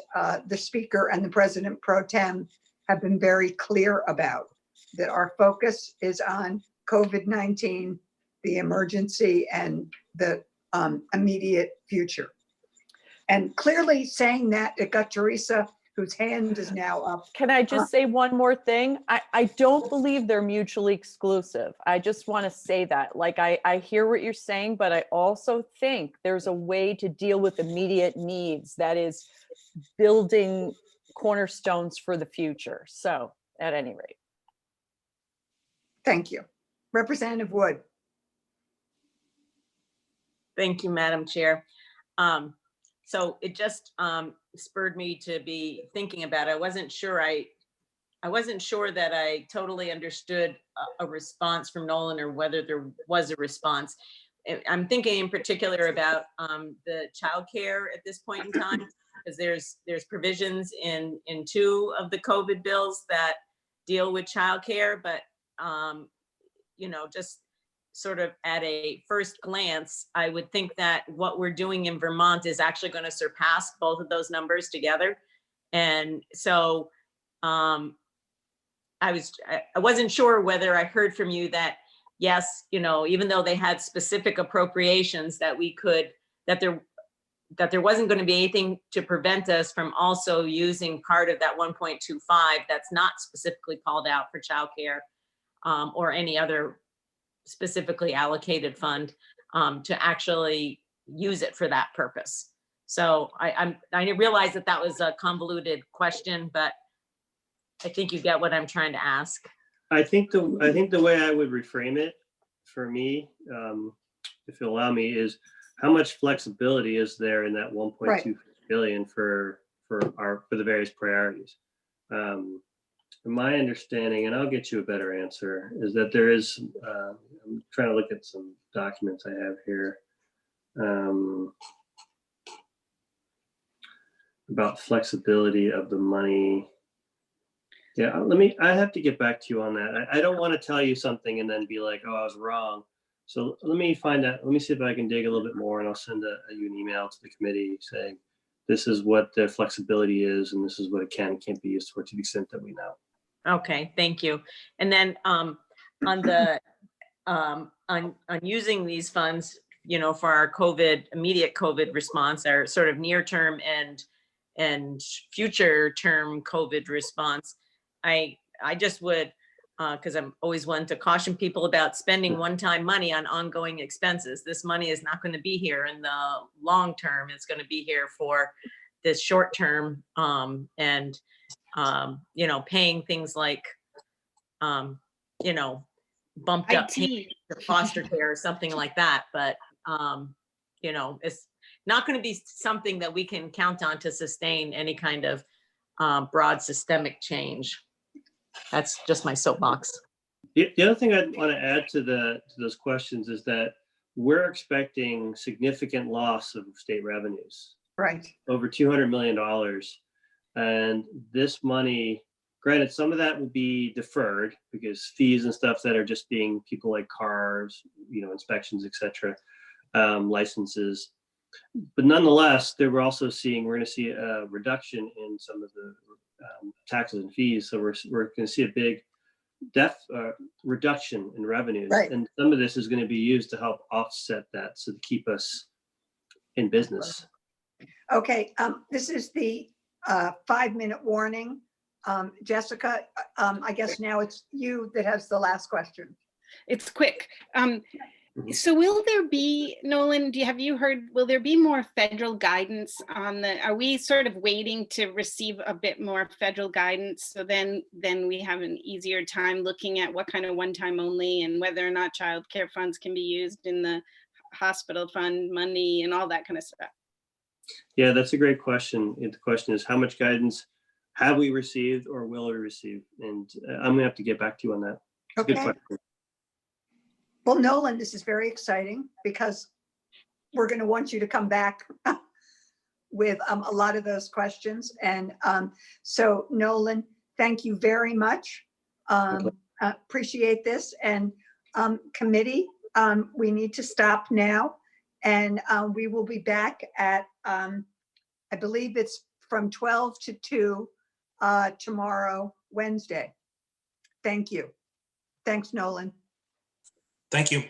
the speaker and the president pro tem have been very clear about, that our focus is on COVID-19, the emergency and the immediate future. And clearly saying that, it got Teresa, whose hand is now up. Can I just say one more thing? I don't believe they're mutually exclusive. I just want to say that. Like, I hear what you're saying, but I also think there's a way to deal with immediate needs that is building cornerstones for the future. So at any rate. Thank you. Representative Wood. Thank you, Madam Chair. So it just spurred me to be thinking about it. I wasn't sure that I totally understood a response from Nolan, or whether there was a response. I'm thinking in particular about the childcare at this point in time, because there's provisions in 2 of the COVID bills that deal with childcare, but you know, just sort of at a first glance, I would think that what we're doing in Vermont is actually going to surpass both of those numbers together. And so I wasn't sure whether I heard from you that, yes, you know, even though they had specific appropriations, that we could, that there wasn't going to be anything to prevent us from also using part of that 1.25 that's not specifically called out for childcare or any other specifically allocated fund to actually use it for that purpose. So I realize that that was a convoluted question, but I think you get what I'm trying to ask. I think the way I would reframe it for me, if you'll allow me, is how much flexibility is there in that 1.2 billion for the various priorities. My understanding, and I'll get you a better answer, is that there is, I'm trying to look at some documents I have here about flexibility of the money. Yeah, I have to get back to you on that. I don't want to tell you something and then be like, oh, I was wrong. So let me find out, let me see if I can dig a little bit more, and I'll send you an email to the committee saying, this is what the flexibility is, and this is what it can and can't be used for, to the extent that we know. Okay, thank you. And then on the on using these funds, you know, for our immediate COVID response, our sort of near term and future term COVID response, I just would, because I'm always one to caution people about spending one-time money on ongoing expenses. This money is not going to be here in the long term. It's going to be here for this short term, and you know, paying things like, you know, bumped up IT. foster care or something like that. But, you know, it's not going to be something that we can count on to sustain any kind of broad systemic change. That's just my soapbox. The other thing I'd want to add to those questions is that we're expecting significant loss of state revenues. Right. Over $200 million. And this money, granted, some of that will be deferred because fees and stuff that are just being people like cars, you know, inspections, et cetera, licenses. But nonetheless, we're going to see a reduction in some of the taxes and fees. So we're going to see a big reduction in revenues. Right. And some of this is going to be used to help offset that, so to keep us in business. Okay, this is the 5-minute warning. Jessica, I guess now it's you that has the last question. It's quick. So will there be, Nolan, have you heard, will there be more federal guidance on are we sort of waiting to receive a bit more federal guidance? So then we have an easier time looking at what kind of one-time only and whether or not child care funds can be used in the hospital fund money and all that kind of stuff. Yeah, that's a great question. The question is, how much guidance have we received or will we receive? And I'm gonna have to get back to you on that. It's a good question. Well, Nolan, this is very exciting because we're going to want you to come back with a lot of those questions. And so, Nolan, thank you very much. Appreciate this. And committee, we need to stop now. And we will be back at, I believe it's from 12 to 2 tomorrow, Wednesday. Thank you. Thanks, Nolan. Thank you.